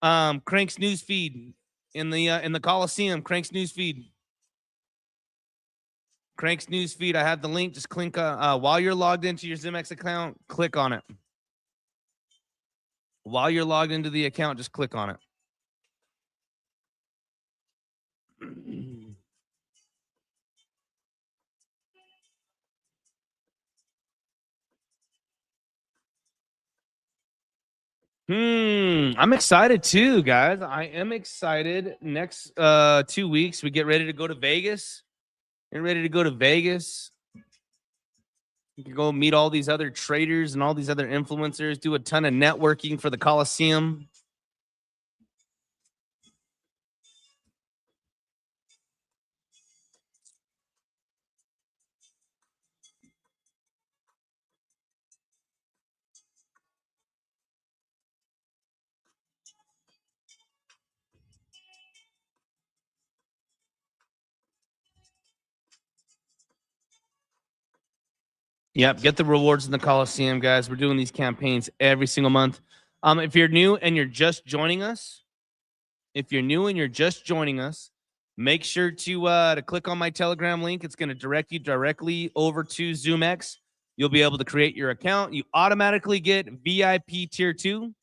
Crank's news feed in the Coliseum. Crank's news feed. Crank's news feed. I have the link. Just click while you're logged into your zoomex account. Click on it. While you're logged into the account, just click on it. I'm excited too, guys. I am excited. Next 2 weeks, we get ready to go to Vegas. Get ready to go to Vegas. You can go meet all these other traders and all these other influencers, do a ton of networking for the Coliseum. Yep, get the rewards in the Coliseum, guys. We're doing these campaigns every single month. If you're new and you're just joining us, if you're new and you're just joining us, make sure to click on my Telegram link. It's going to direct you directly over to zoomex. You'll be able to create your account. You automatically get VIP tier 2.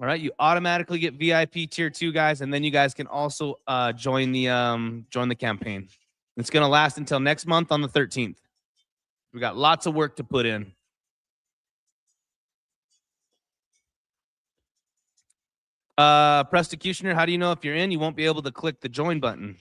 All right, you automatically get VIP tier 2, guys, and then you guys can also join the campaign. It's going to last until next month on the 13th. We got lots of work to put in. Prosecutioner, how do you know if you're in? You won't be able to click the join button.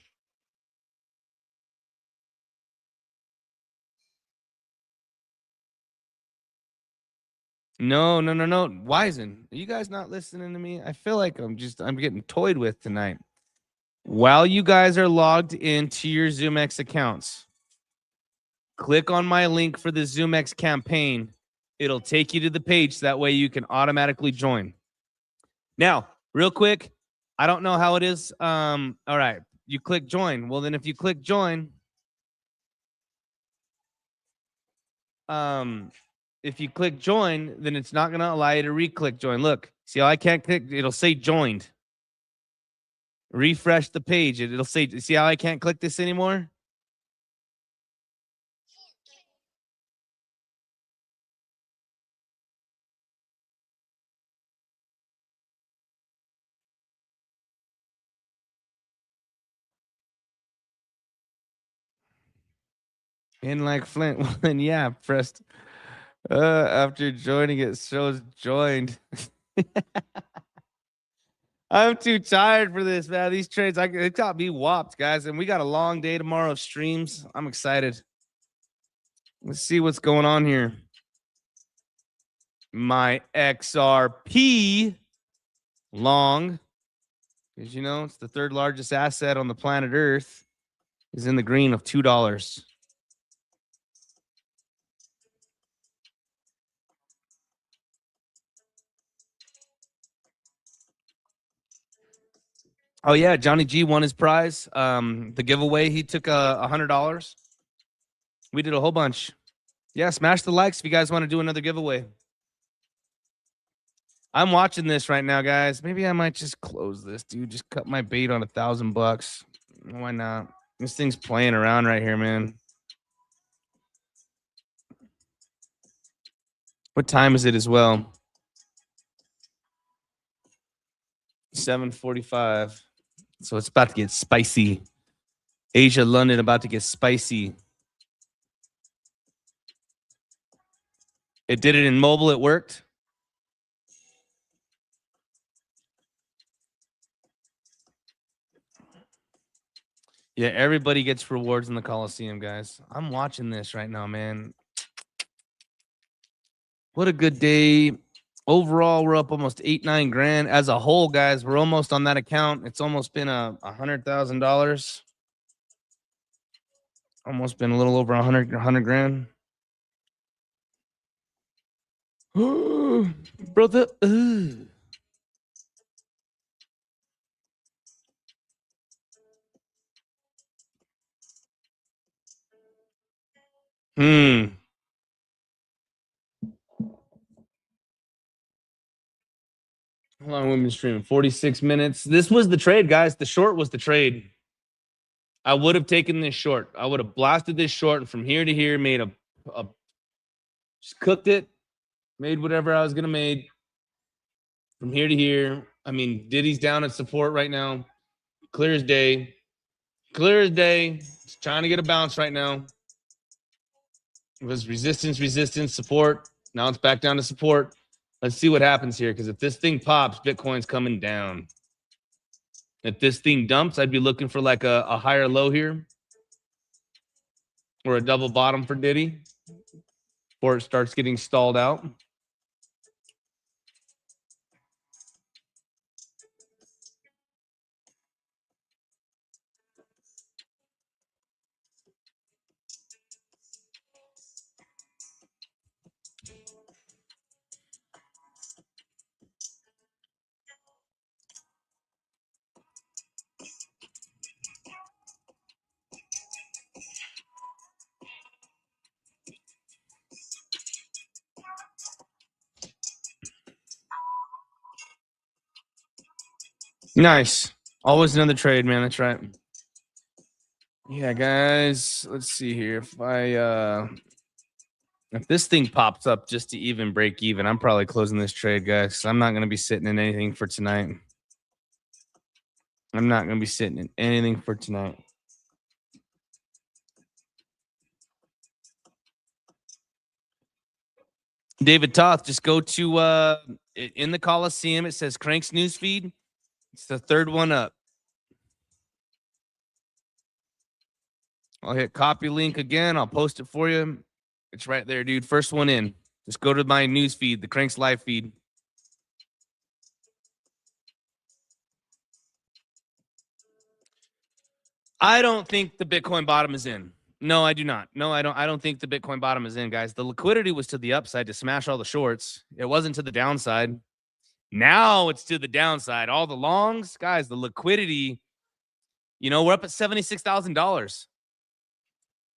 No. Wizen, are you guys not listening to me? I feel like I'm getting toyed with tonight. While you guys are logged into your zoomex accounts, click on my link for the zoomex campaign. It'll take you to the page. So that way you can automatically join. Now, real quick, I don't know how it is. All right, you click join. Well, then if you click join, if you click join, then it's not going to allow you to re-click join. Look, see how I can't click? It'll say joined. Refresh the page. It'll say, see how I can't click this anymore? In like Flint. Well, then, yeah, pressed. After joining, it shows joined. I'm too tired for this, man. These trades, it got me whopped, guys. And we got a long day tomorrow of streams. I'm excited. Let's see what's going on here. My XRP long, because you know it's the third largest asset on the planet Earth, is in the green of $2. Oh yeah, Johnny G won his prize. The giveaway, he took $100. We did a whole bunch. Yeah, smash the likes if you guys want to do another giveaway. I'm watching this right now, guys. Maybe I might just close this, dude. Just cut my bait on $1,000. Why not? This thing's playing around right here, man. What time is it as well? 7:45. So it's about to get spicy. Asia, London, about to get spicy. It did it in mobile. It worked. Yeah, everybody gets rewards in the Coliseum, guys. I'm watching this right now, man. What a good day. Overall, we're up almost 8-9 grand. As a whole, guys, we're almost on that account. It's almost been $100,000. Almost been a little over 100 grand. Brother. How long have we been streaming? 46 minutes. This was the trade, guys. The short was the trade. I would have taken this short. I would have blasted this short and from here to here made just cooked it, made whatever I was going to make from here to here. I mean, Diddy's down at support right now. Clear as day. Clear as day. Just trying to get a bounce right now. It was resistance, support. Now it's back down to support. Let's see what happens here, because if this thing pops, Bitcoin's coming down. If this thing dumps, I'd be looking for like a higher low here or a double bottom for Diddy before it starts getting stalled out. Nice. Always another trade, man. That's right. Yeah, guys. Let's see here. If this thing pops up just to even break even, I'm probably closing this trade, guys. I'm not going to be sitting in anything for tonight. I'm not going to be sitting in anything for tonight. David Toth, just go to in the Coliseum. It says Crank's newsfeed. It's the third one up. I'll hit copy link again. I'll post it for you. It's right there, dude. First one in. Just go to my news feed, the Crank's live feed. I don't think the Bitcoin bottom is in. No, I do not. No, I don't. I don't think the Bitcoin bottom is in, guys. The liquidity was to the upside to smash all the shorts. It wasn't to the downside. Now it's to the downside. All the longs, guys, the liquidity, we're up at $76,000.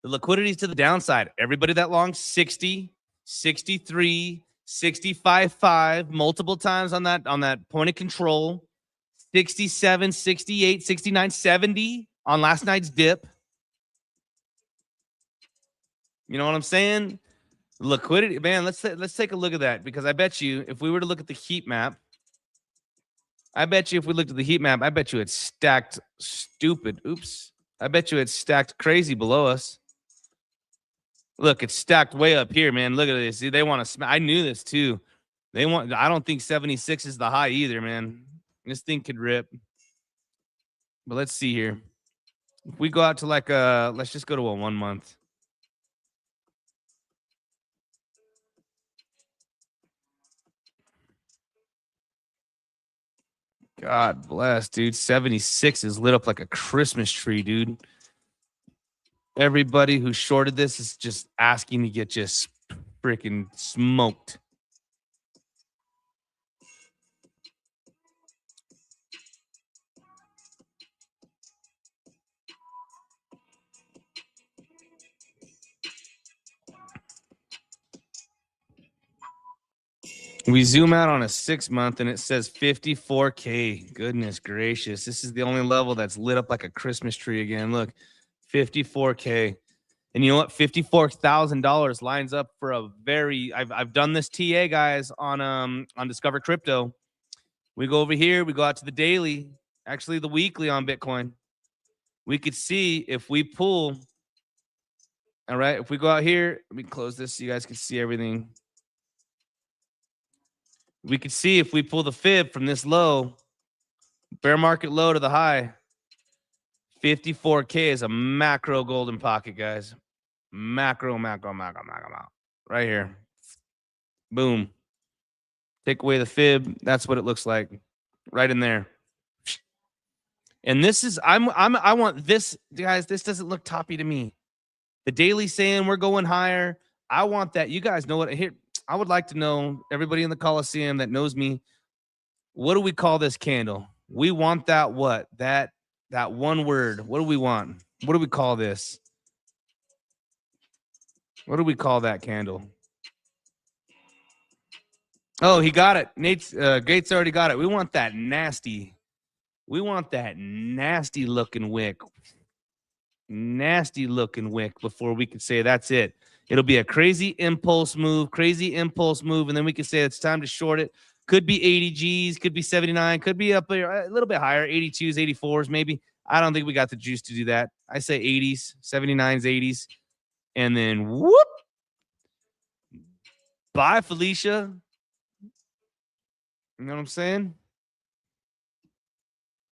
The liquidity is to the downside. Everybody that longs 60, 63, 65.5 multiple times on that point of control. 67, 68, 69, 70 on last night's dip. You know what I'm saying? Liquidity, man. Let's take a look at that, because I bet you if we were to look at the heat map, I bet you it's stacked stupid. Oops. I bet you it's stacked crazy below us. Look, it's stacked way up here, man. Look at this. See, they want to I knew this too. I don't think 76 is the high either, man. This thing could rip. But let's see here. If we go out to let's just go to a 1 month. God bless, dude. 76 is lit up like a Christmas tree, dude. Everybody who shorted this is just asking to get just freaking smoked. We zoom out on a 6 month and it says 54K. Goodness gracious. This is the only level that's lit up like a Christmas tree again. Look, 54K. And you know what? $54,000 lines up for a very I've done this TA, guys, on Discover Crypto. We go over here, we go out to the daily, actually the weekly on Bitcoin. We could see if we pull. All right, if we go out here, let me close this so you guys can see everything. We could see if we pull the fib from this low, bear market low to the high, 54K is a macro golden pocket, guys. Macro. Right here. Boom. Take away the fib. That's what it looks like. Right in there. And this is, I want this, guys, this doesn't look toppy to me. The daily saying we're going higher. I want that. You guys know what here. I would like to know, everybody in the Coliseum that knows me, what do we call this candle? We want that what? That one word. What do we want? What do we call this? What do we call that candle? Oh, he got it. Gates already got it. We want that nasty. We want that nasty looking wick. Nasty looking wick before we can say that's it. It'll be a crazy impulse move, and then we can say it's time to short it. Could be 80 Gs, could be 79, could be up there a little bit higher, 82s, 84s, maybe. I don't think we got the juice to do that. I say 80s, 79s, 80s, and then whoop. Bye, Felicia. You know what I'm saying?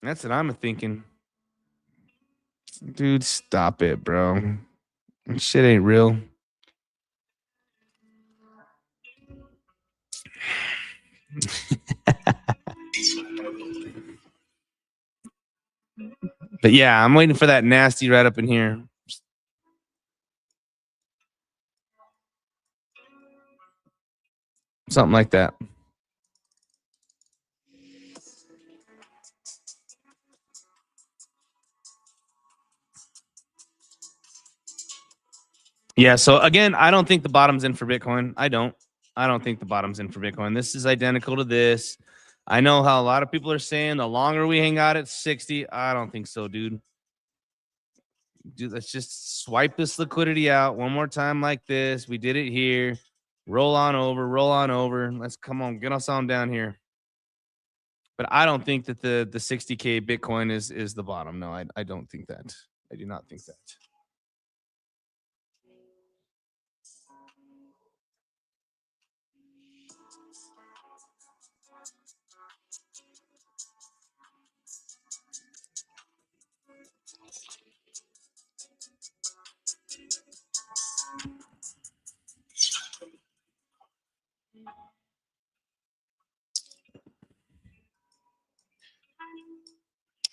That's what I'm thinking. Dude, stop it, bro. Shit ain't real. But yeah, I'm waiting for that nasty right up in here. Something like that. Yeah, so again, I don't think the bottom's in for Bitcoin. I don't think the bottom's in for Bitcoin. This is identical to this. I know how a lot of people are saying the longer we hang out at 60. I don't think so, dude. Dude, let's just swipe this liquidity out one more time like this. We did it here. Roll on over, roll on over. Let's come on, get us on down here. But I don't think that the 60K Bitcoin is the bottom. No, I don't think that. I do not think that.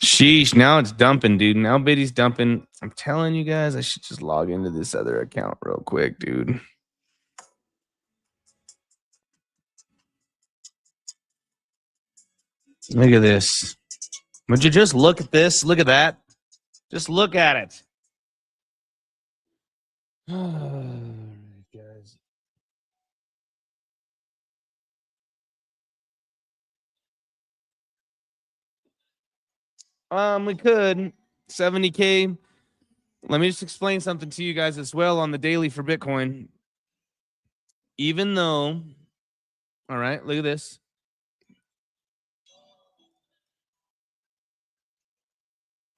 Sheesh, now it's dumping, dude. Now Biddy's dumping. I'm telling you guys, I should just log into this other account real quick, dude. Look at this. Would you just look at this? Look at that. Just look at it. All right, guys. We could 70K. Let me just explain something to you guys as well on the daily for Bitcoin. Even though, all right, look at this.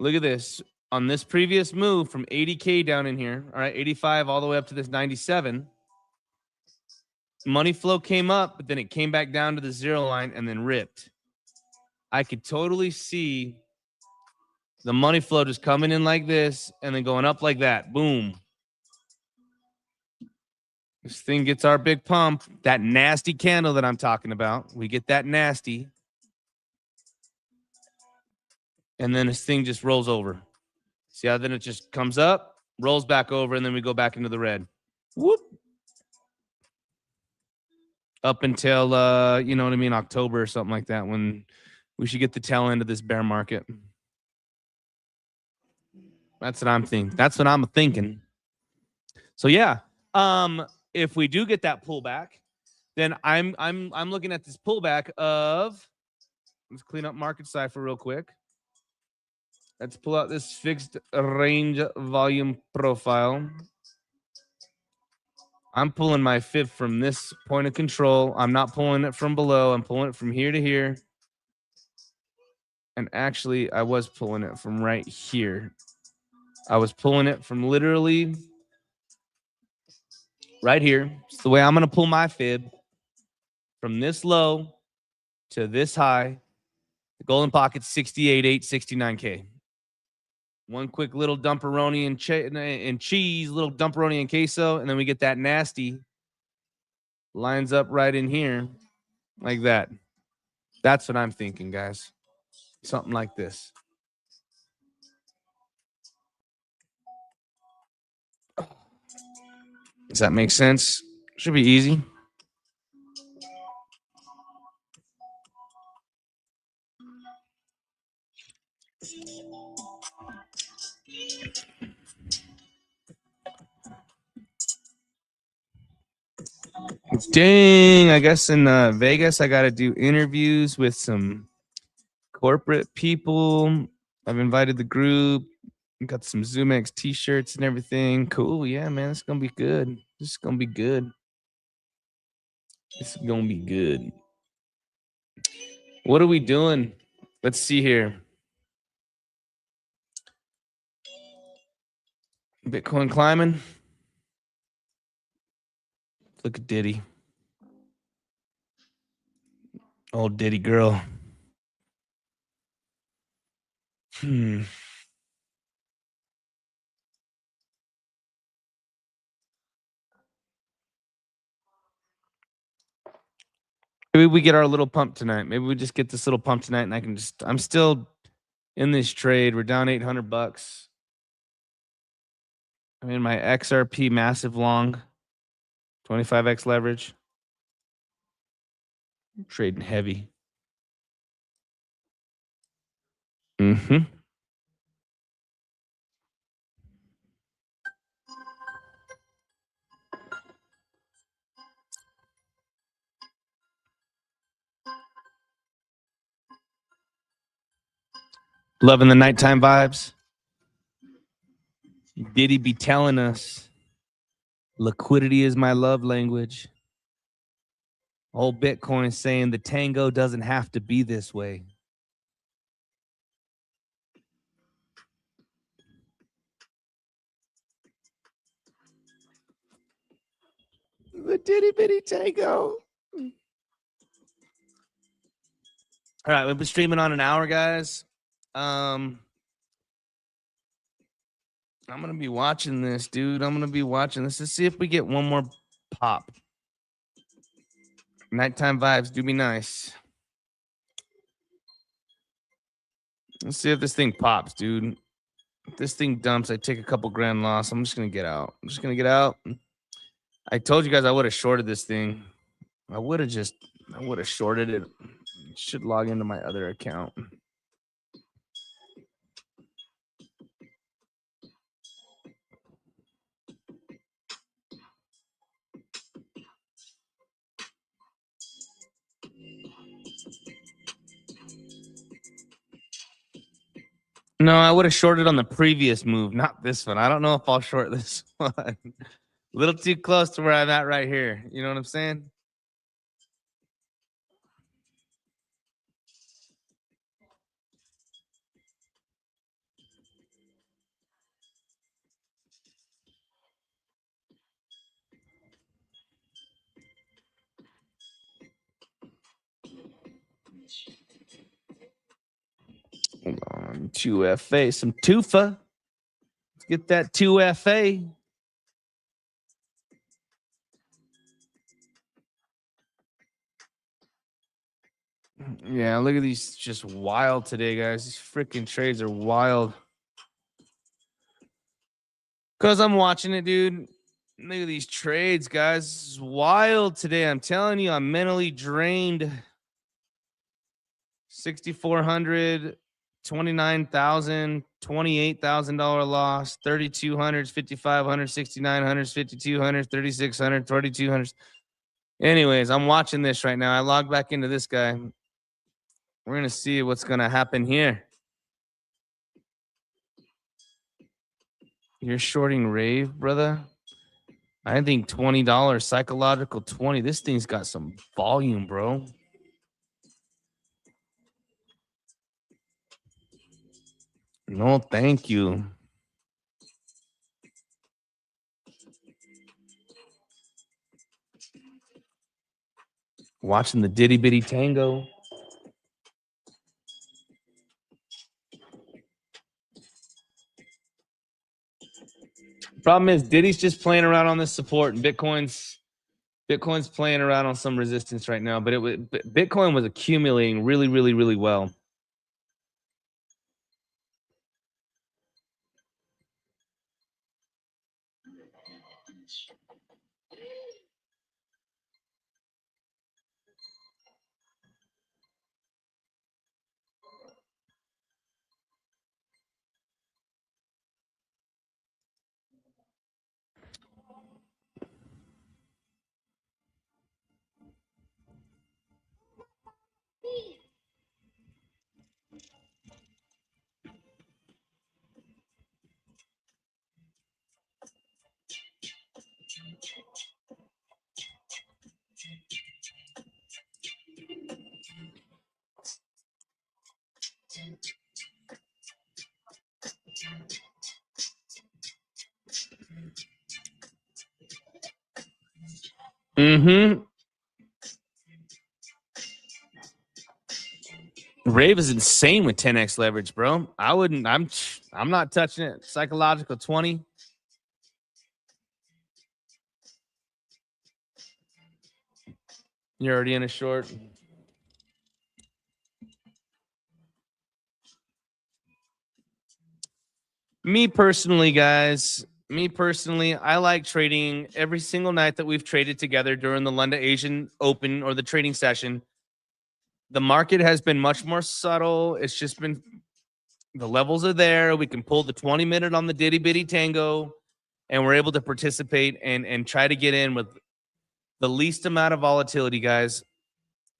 Look at this. On this previous move from 80K down in here, all right, 85 all the way up to this 97. Money flow came up, but then it came back down to the zero line and then ripped. I could totally see the money flow just coming in like this and then going up like that. Boom. This thing gets our big pump. That nasty candle that I'm talking about. We get that nasty. And then this thing just rolls over. See how then it just comes up, rolls back over, and then we go back into the red. Whoop. Up until, you know what I mean, October or something like that, when we should get the tail end of this bear market. That's what I'm thinking. That's what I'm thinking. So yeah, if we do get that pullback, then I'm looking at this pullback of. Let's clean up market cipher real quick. Let's pull out this fixed range volume profile. I'm pulling my fib from this point of control. I'm not pulling it from below. I'm pulling it from here to here. And actually, I was pulling it from right here. I was pulling it from literally right here. It's the way I'm going to pull my fib from this low to this high. The golden pocket's 68.8, 69K. One quick little dumperoni and cheese, little dumperoni and queso, and then we get that nasty. Lines up right in here like that. That's what I'm thinking, guys. Something like this. Does that make sense? Should be easy. Dang, I guess in Vegas, I got to do interviews with some corporate people. I've invited the group. Got some zoomex t-shirts and everything. Cool. Yeah, man. It's going to be good. This is going to be good. It's going to be good. What are we doing? Let's see here. Bitcoin climbing. Look at Diddy. Old Diddy girl. Maybe we get our little pump tonight. Maybe we just get this little pump tonight and I'm still in this trade. We're down $800. I'm in my XRP massive long, 25x leverage. I'm trading heavy. Mm-hmm. Loving the nighttime vibes. Did he be telling us liquidity is my love language? Old Bitcoin saying the tango doesn't have to be this way. The ditty bitty tango. All right, we've been streaming on an hour, guys. I'm gonna be watching this, dude. I'm gonna be watching this. Let's see if we get one more pop. Nighttime vibes do be nice. Let's see if this thing pops, dude. If this thing dumps, I take a couple grand loss. I'm just gonna get out. I'm just gonna get out. I told you guys I would have shorted this thing. I would have shorted it. Should log into my other account. No, I would have shorted on the previous move, not this one. I don't know if I'll short this one. A little too close to where I'm at right here. You know what I'm saying? Hold on. 2FA. Some tufa. Let's get that 2FA. Yeah, look at these, just wild today, guys. These freaking trades are wild. Because I'm watching it, dude. Look at these trades, guys. This is wild today. I'm telling you, I'm mentally drained. 6,400, 29,000, $28,000 loss, 3,200, 5,500, 6,900, 5,200, 3,600, 4,200. Anyways, I'm watching this right now. I logged back into this guy. We're going to see what's going to happen here. You're shorting Rave, brother? I think $20, psychological 20. This thing's got some volume, bro. No, thank you. Watching the ditty bitty tango. Problem is, Diddy's just playing around on this support, and Bitcoin's playing around on some resistance right now. But Bitcoin was accumulating really, really, really well. Mm-hmm. Rave is insane with 10x leverage, bro. I'm not touching it. Psychological 20. You're already in a short. Me personally, guys, I like trading every single night that we've traded together during the London Asian Open or the trading session. The market has been much more subtle. It's just been, the levels are there. We can pull the 20-minute on the ditty bitty tango, and we're able to participate and try to get in with the least amount of volatility, guys.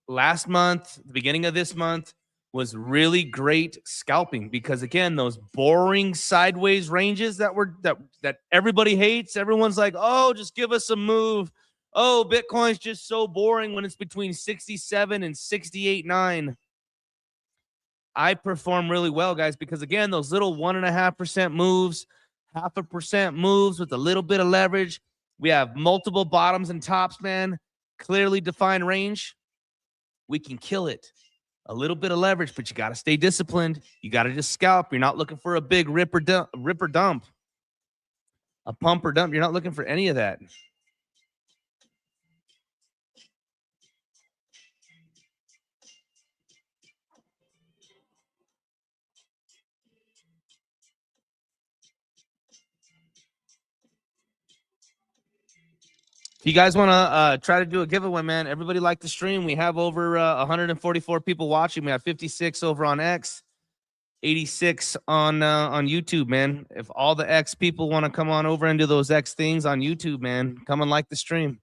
Last month, the beginning of this month, was really great scalping, because again, those boring sideways ranges that everybody hates. Everyone's like, oh, just give us a move. Oh, Bitcoin's just so boring when it's between 67 and 68.9. I perform really well, guys, because again, those little 1.5% moves, 0.5% moves with a little bit of leverage. We have multiple bottoms and tops, man. Clearly defined range. We can kill it. A little bit of leverage, but you got to stay disciplined. You got to just scalp. You're not looking for a big rip or dump, a pump or dump. You're not looking for any of that. If you guys want to try to do a giveaway, man, everybody like the stream. We have over 144 people watching. We have 56 over on X, 86 on YouTube, man. If all the X people want to come on over and do those X things on YouTube, man, come and like the stream.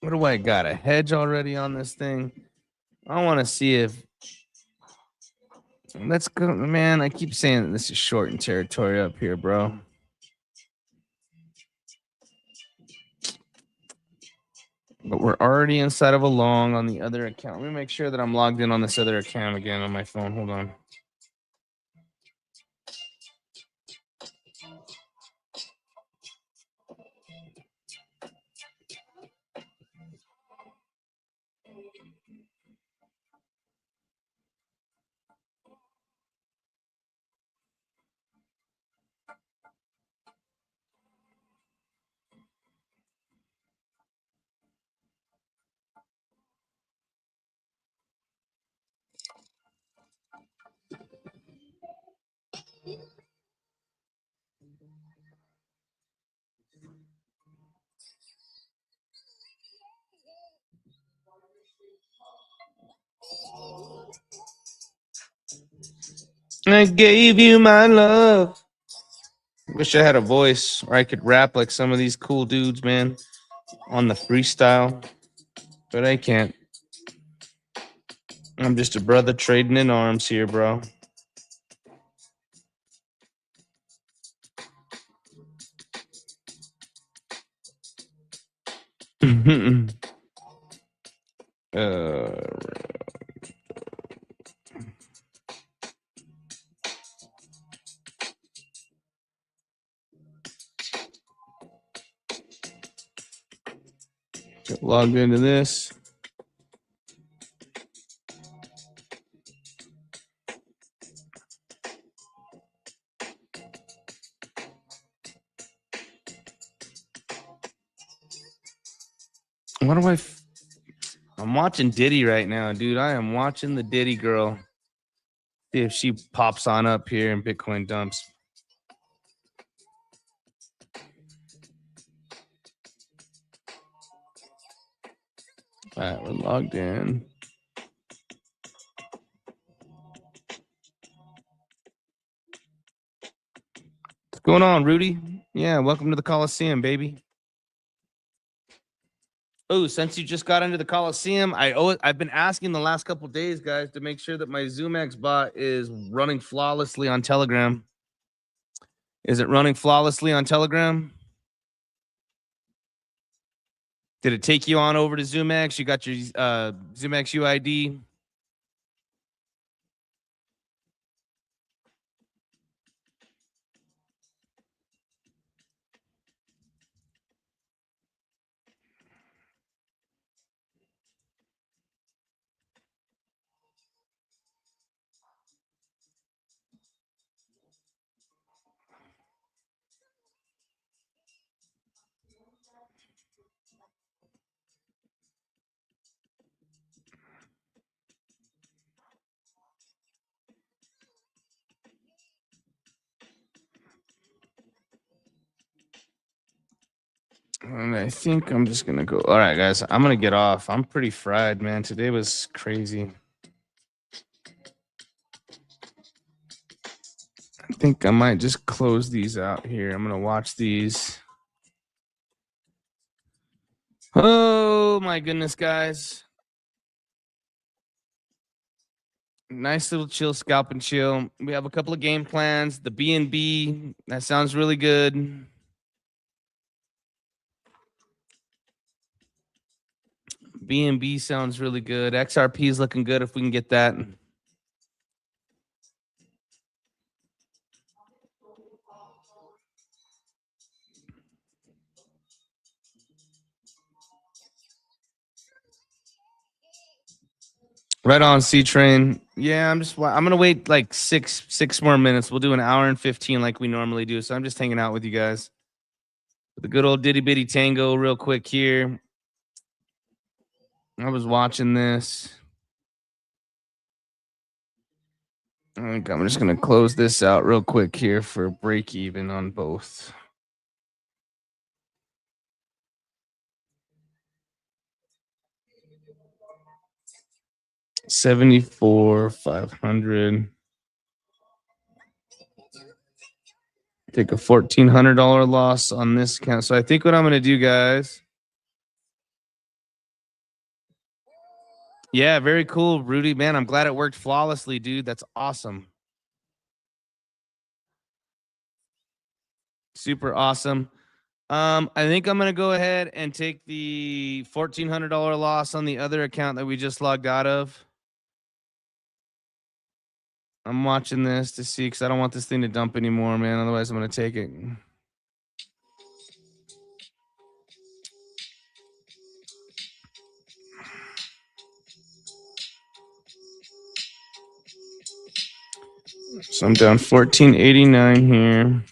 What do I got? A hedge already on this thing? I want to see if... Let's go, man. I keep saying that this is short in territory up here, bro. But we're already inside of a long on the other account. Let me make sure that I'm logged in on this other account again on my phone. Hold on. I gave you my love. Wish I had a voice or I could rap like some of these cool dudes, man, on the freestyle. But I can't. I'm just a brother trading in arms here, bro. Get logged into this. What do I... I'm watching Diddy right now, dude. I am watching the Diddy girl. See if she pops on up here in Bitcoin dumps. All right, we're logged in. What's going on, Rudy? Yeah, welcome to the Coliseum, baby. Oh, since you just got into the Coliseum, I've been asking the last couple days, guys, to make sure that my zoomex bot is running flawlessly on Telegram. Is it running flawlessly on Telegram? Did it take you on over to zoomex? You got your zoomex UID? And I think I'm just going to go. All right, guys, I'm going to get off. I'm pretty fried, man. Today was crazy. I think I might just close these out here. I'm going to watch these. Oh, my goodness, guys. Nice little chill, scalp and chill. We have a couple of game plans. The BNB, that sounds really good. BNB sounds really good. XRP is looking good if we can get that. Right on, C Train. Yeah, I'm gonna wait like six more minutes. We'll do an hour and 15 like we normally do. So I'm just hanging out with you guys. The good old Diddy Bitty Tango, real quick here. I was watching this. I think I'm just gonna close this out real quick here for break even on both. $74,500. Take a $1,400 loss on this account. So I think what I'm gonna do, guys. Yeah, very cool, Rudy. Man, I'm glad it worked flawlessly, dude. That's awesome. Super awesome. I think I'm gonna go ahead and take the $1,400 loss on the other account that we just logged out of. I'm watching this to see because I don't want this thing to dump anymore, man. Otherwise, I'm gonna take it. So I'm down 1489 here.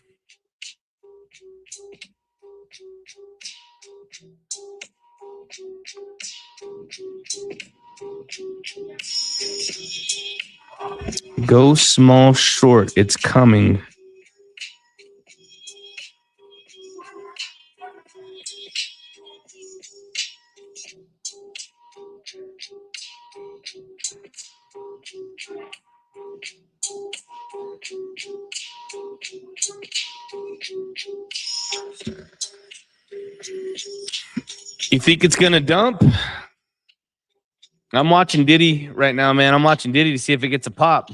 Go small short. It's coming. You think it's gonna dump? I'm watching Diddy right now, man. I'm watching Diddy to see if it gets a pop.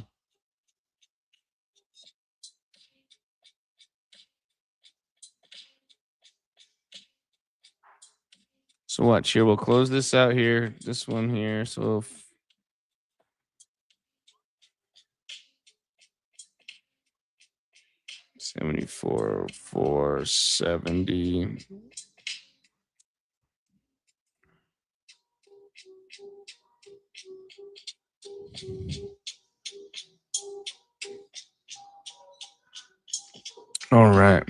So watch here. We'll close this out here. This one here. So 74, 470. All right.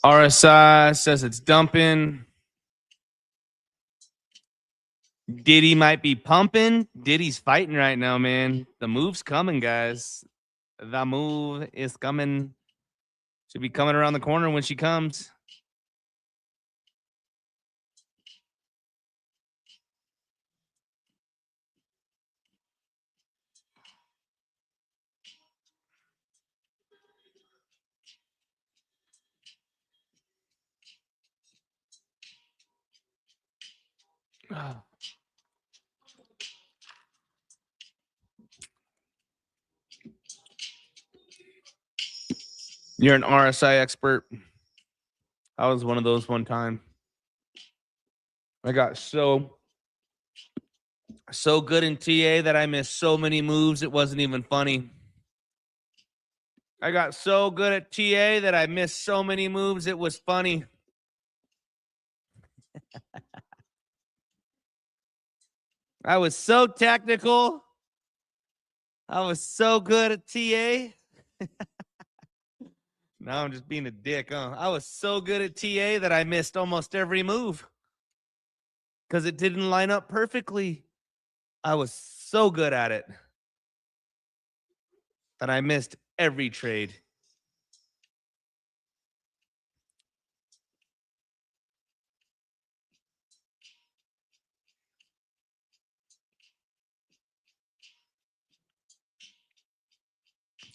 RSI says it's dumping. Diddy might be pumping. Diddy's fighting right now, man. The move's coming, guys. The move is coming. Should be coming around the corner when she comes. You're an RSI expert. I was one of those one time. I got so good in TA that I missed so many moves it wasn't even funny. I got so good at TA that I missed so many moves it was funny. I was so technical. I was so good at TA. Now I'm just being a dick, huh? I was so good at TA that I missed almost every move because it didn't line up perfectly. I was so good at it that I missed every trade.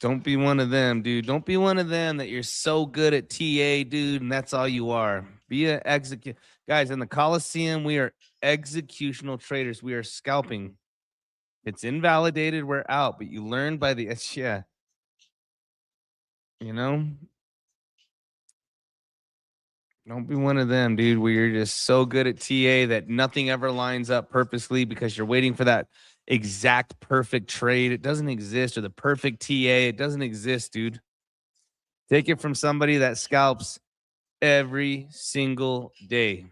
Don't be one of them, dude. Don't be one of them that you're so good at TA, dude, and that's all you are. Be an execute. Guys, in the Coliseum, we are executional traders. We are scalping. It's invalidated. We're out, but you learn by the, yeah. You know? Don't be one of them, dude, where you're just so good at TA that nothing ever lines up purposely because you're waiting for that exact perfect trade. It doesn't exist, or the perfect TA. It doesn't exist, dude. Take it from somebody that scalps every single day.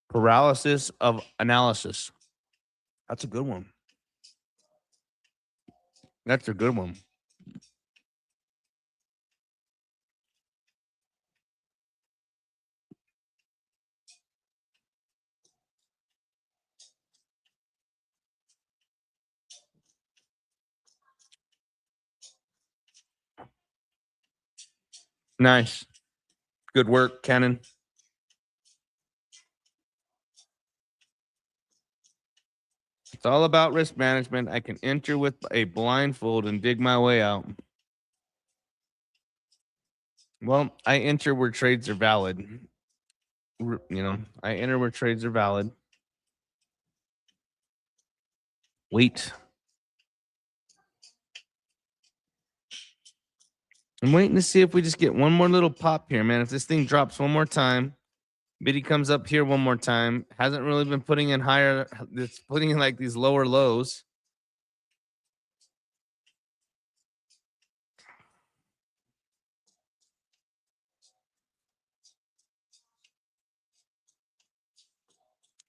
Paralysis of analysis. That's a good one. That's a good one. Nice. Good work, Cannon. It's all about risk management. I can enter with a blindfold and dig my way out. Well, I enter where trades are valid. You know, I enter where trades are valid. Wait. I'm waiting to see if we just get one more little pop here, man. If this thing drops one more time, Biddy comes up here one more time. Hasn't really been putting in higher. It's putting in like these lower lows.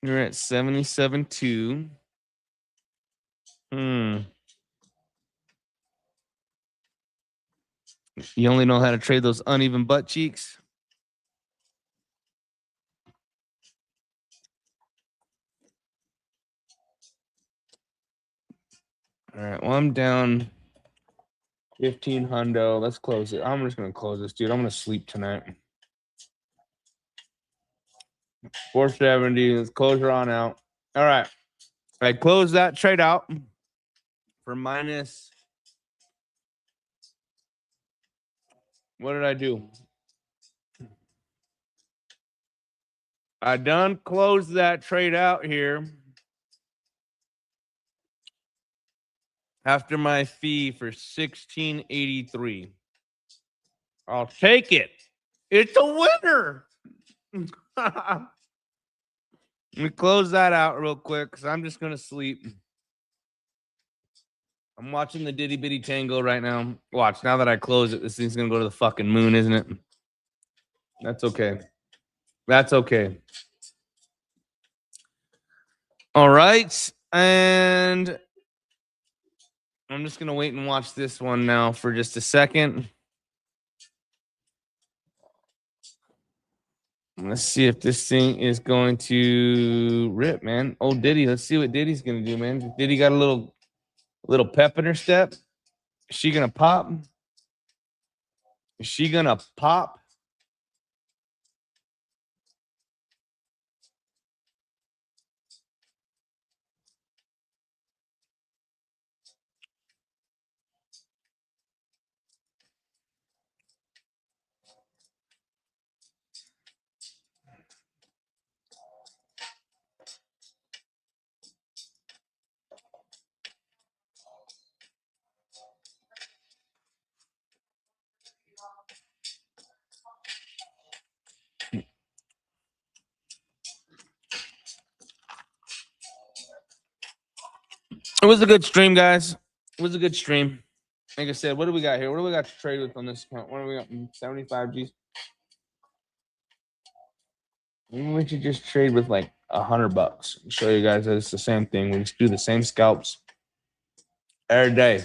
You're at 77.2. You only know how to trade those uneven butt cheeks. All right. Well, I'm down 15 hundo. Let's close it. I'm just gonna close this, dude. I'm gonna sleep tonight. 470. Let's close her on out. All right. I closed that trade out for minus. What did I do? I done closed that trade out here after my fee for 1683. I'll take it. It's a winner. Let me close that out real quick because I'm just gonna sleep. I'm watching the Diddy Bitty Tango right now. Watch, now that I close it, this thing's gonna go to the fucking moon, isn't it? That's okay. That's okay. All right. And I'm just gonna wait and watch this one now for just a second. Let's see if this thing is going to rip, man. Oh, Diddy. Let's see what Diddy's gonna do, man. Diddy got a little pep in her step. Is she gonna pop? Is she gonna pop? It was a good stream, guys. It was a good stream. Like I said, what do we got here? What do we got to trade with on this account? What do we got? 75 G's. Maybe we should just trade with like $100. Show you guys that it's the same thing. We just do the same scalps every day.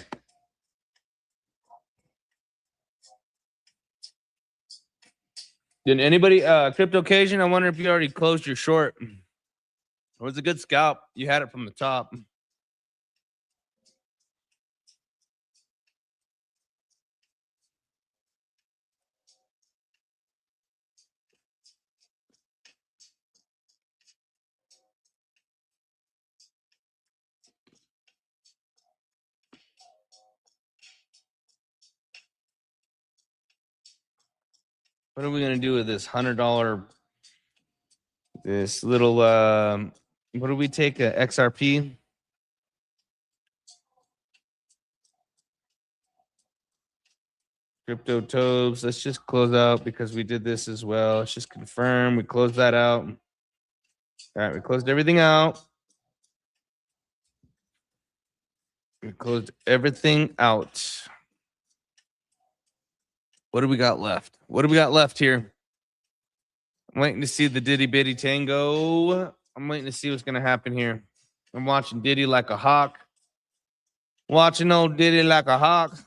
Did anybody crypto occasion? I wonder if you already closed your short. It was a good scalp. You had it from the top. What are we gonna do with this $100? This little what do we take? A XRP? Crypto Tobes. Let's just close out because we did this as well. Let's just confirm. We closed that out. All right, we closed everything out. We closed everything out. What do we got left? What do we got left here? I'm waiting to see the Diddy Bitty Tango. I'm waiting to see what's gonna happen here. I'm watching Diddy like a hawk. Watching old Diddy like a hawk.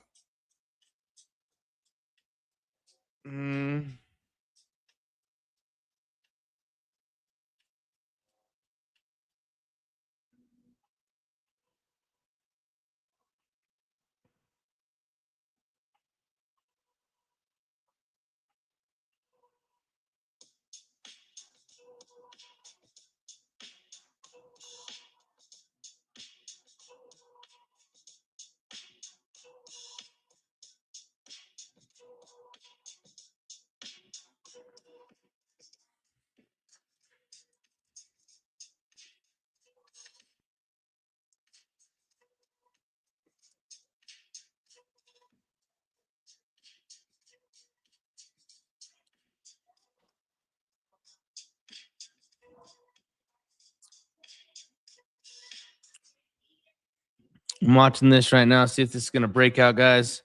I'm watching this right now. See if this is gonna break out, guys.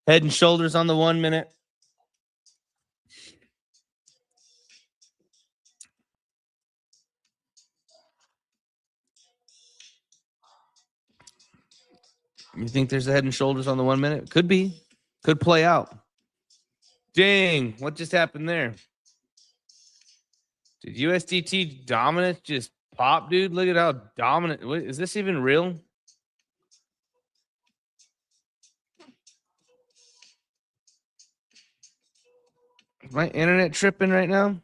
Head and shoulders on the 1 minute. You think there's a head and shoulders on the 1 minute? Could be. Could play out. Dang, what just happened there? Did USDT dominance just pop, dude? Look at how dominant. What, is this even real? Is my internet tripping right now?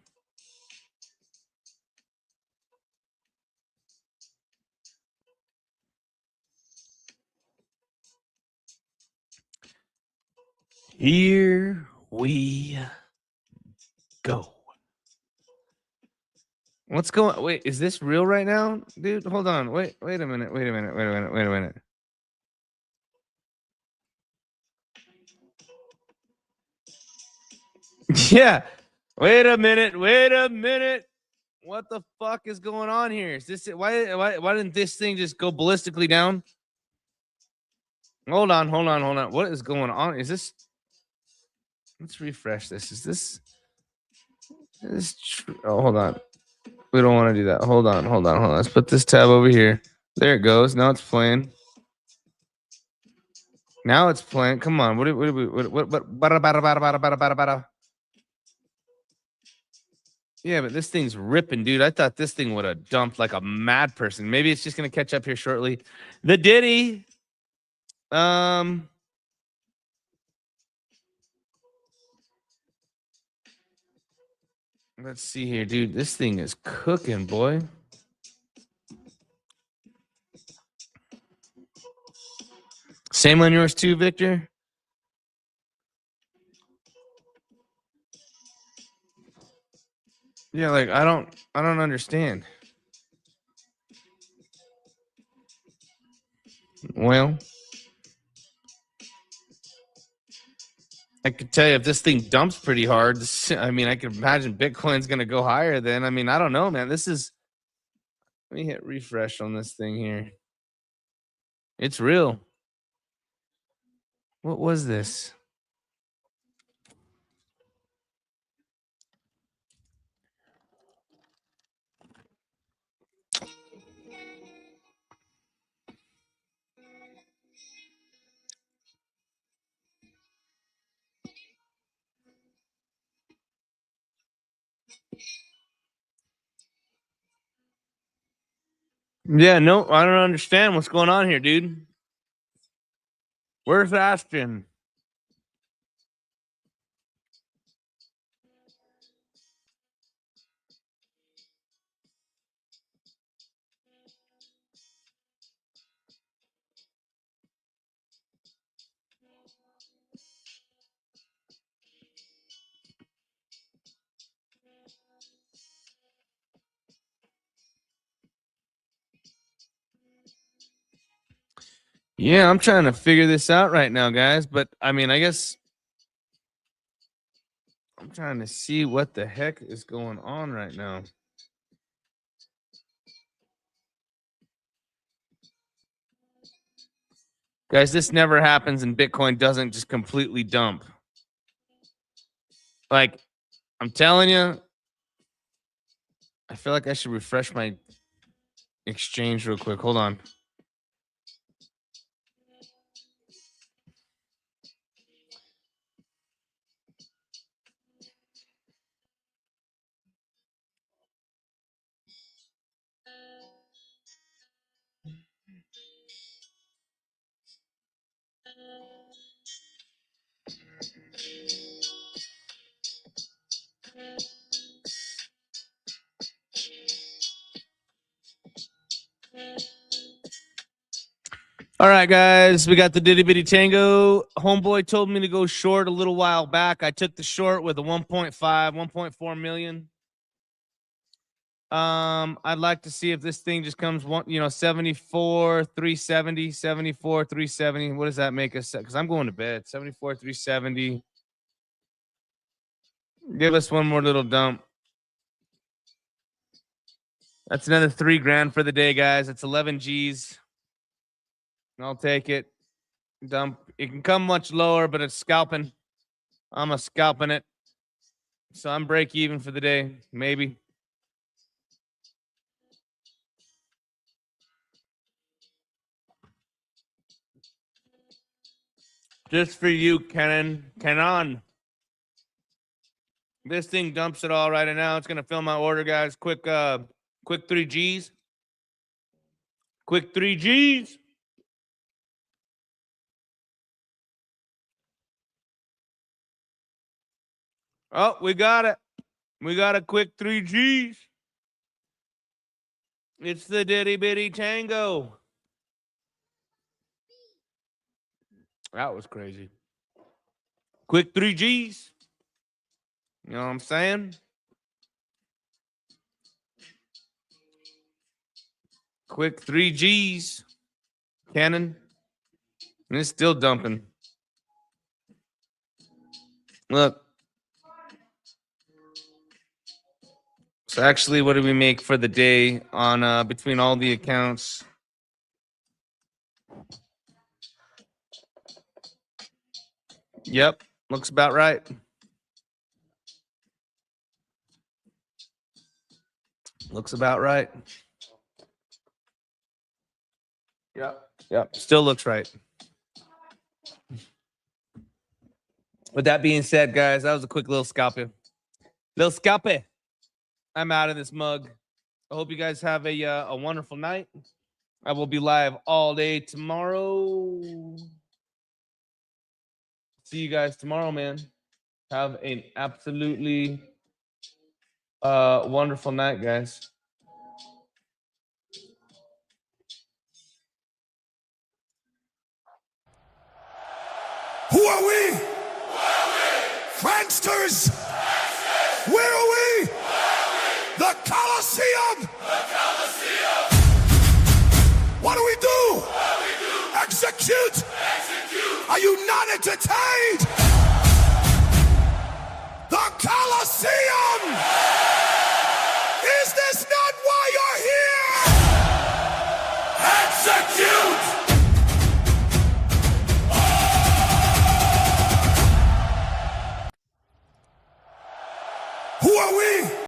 Here we go. What's going? Wait, is this real right now, dude? Hold on. Wait a minute. Wait a minute. Yeah. Wait a minute. What the fuck is going on here? Is this why didn't this thing just go ballistically down? Hold on. What is going on? Is this? Let's refresh this. Is this? Oh, hold on. We don't want to do that. Hold on. Let's put this tab over here. There it goes. Now it's playing. Come on. Yeah, but this thing's ripping, dude. I thought this thing would have dumped like a mad person. Maybe it's just gonna catch up here shortly. The Diddy. Let's see here, dude. This thing is cooking, boy. Same on yours too, Victor. Yeah, like I don't understand. Well, I could tell you if this thing dumps pretty hard. I mean, I could imagine Bitcoin's gonna go higher. Then I mean, I don't know, man. This is. Let me hit refresh on this thing here. It's real. What was this? Yeah, no, I don't understand what's going on here, dude. Where's Ashton? Yeah, I'm trying to figure this out right now, guys. But I mean, I guess I'm trying to see what the heck is going on right now. Guys, this never happens and Bitcoin doesn't just completely dump. Like, I'm telling you, I feel like I should refresh my exchange real quick. Hold on. All right, guys, we got the Diddy Bitty Tango. Homeboy told me to go short a little while back. I took the short with a 1.5, 1.4 million. I'd like to see if this thing just comes 74, 370, 74, 370. What does that make us? Because I'm going to bed. 74, 370. Give us one more little dump. That's another $3,000 for the day, guys. It's 11 G's. I'll take it. Dump. It can come much lower, but it's scalping. I'm a scalping it. So I'm break even for the day, maybe. Just for you, Canon. This thing dumps it all right now. It's gonna fill my order, guys. Quick 3 G's. Quick 3 G's. Oh, we got it. We got a quick 3 G's. It's the Diddy Bitty Tango. That was crazy. Quick 3 G's. You know what I'm saying? Quick 3 G's. Cannon. And it's still dumping. Look. So actually, what did we make for the day on between all the accounts? Yep, looks about right. Looks about right. Yep, still looks right. With that being said, guys, that was a quick little scalping. Little scalping. I'm out of this mug. I hope you guys have a wonderful night. I will be live all day tomorrow. See you guys tomorrow, man. Have an absolutely wonderful night, guys. Who are we? Pranksters! Where are we? The Coliseum! What do we do? Execute! Are you not entertained? The Coliseum! Is this not why you're here? Execute! Who are we?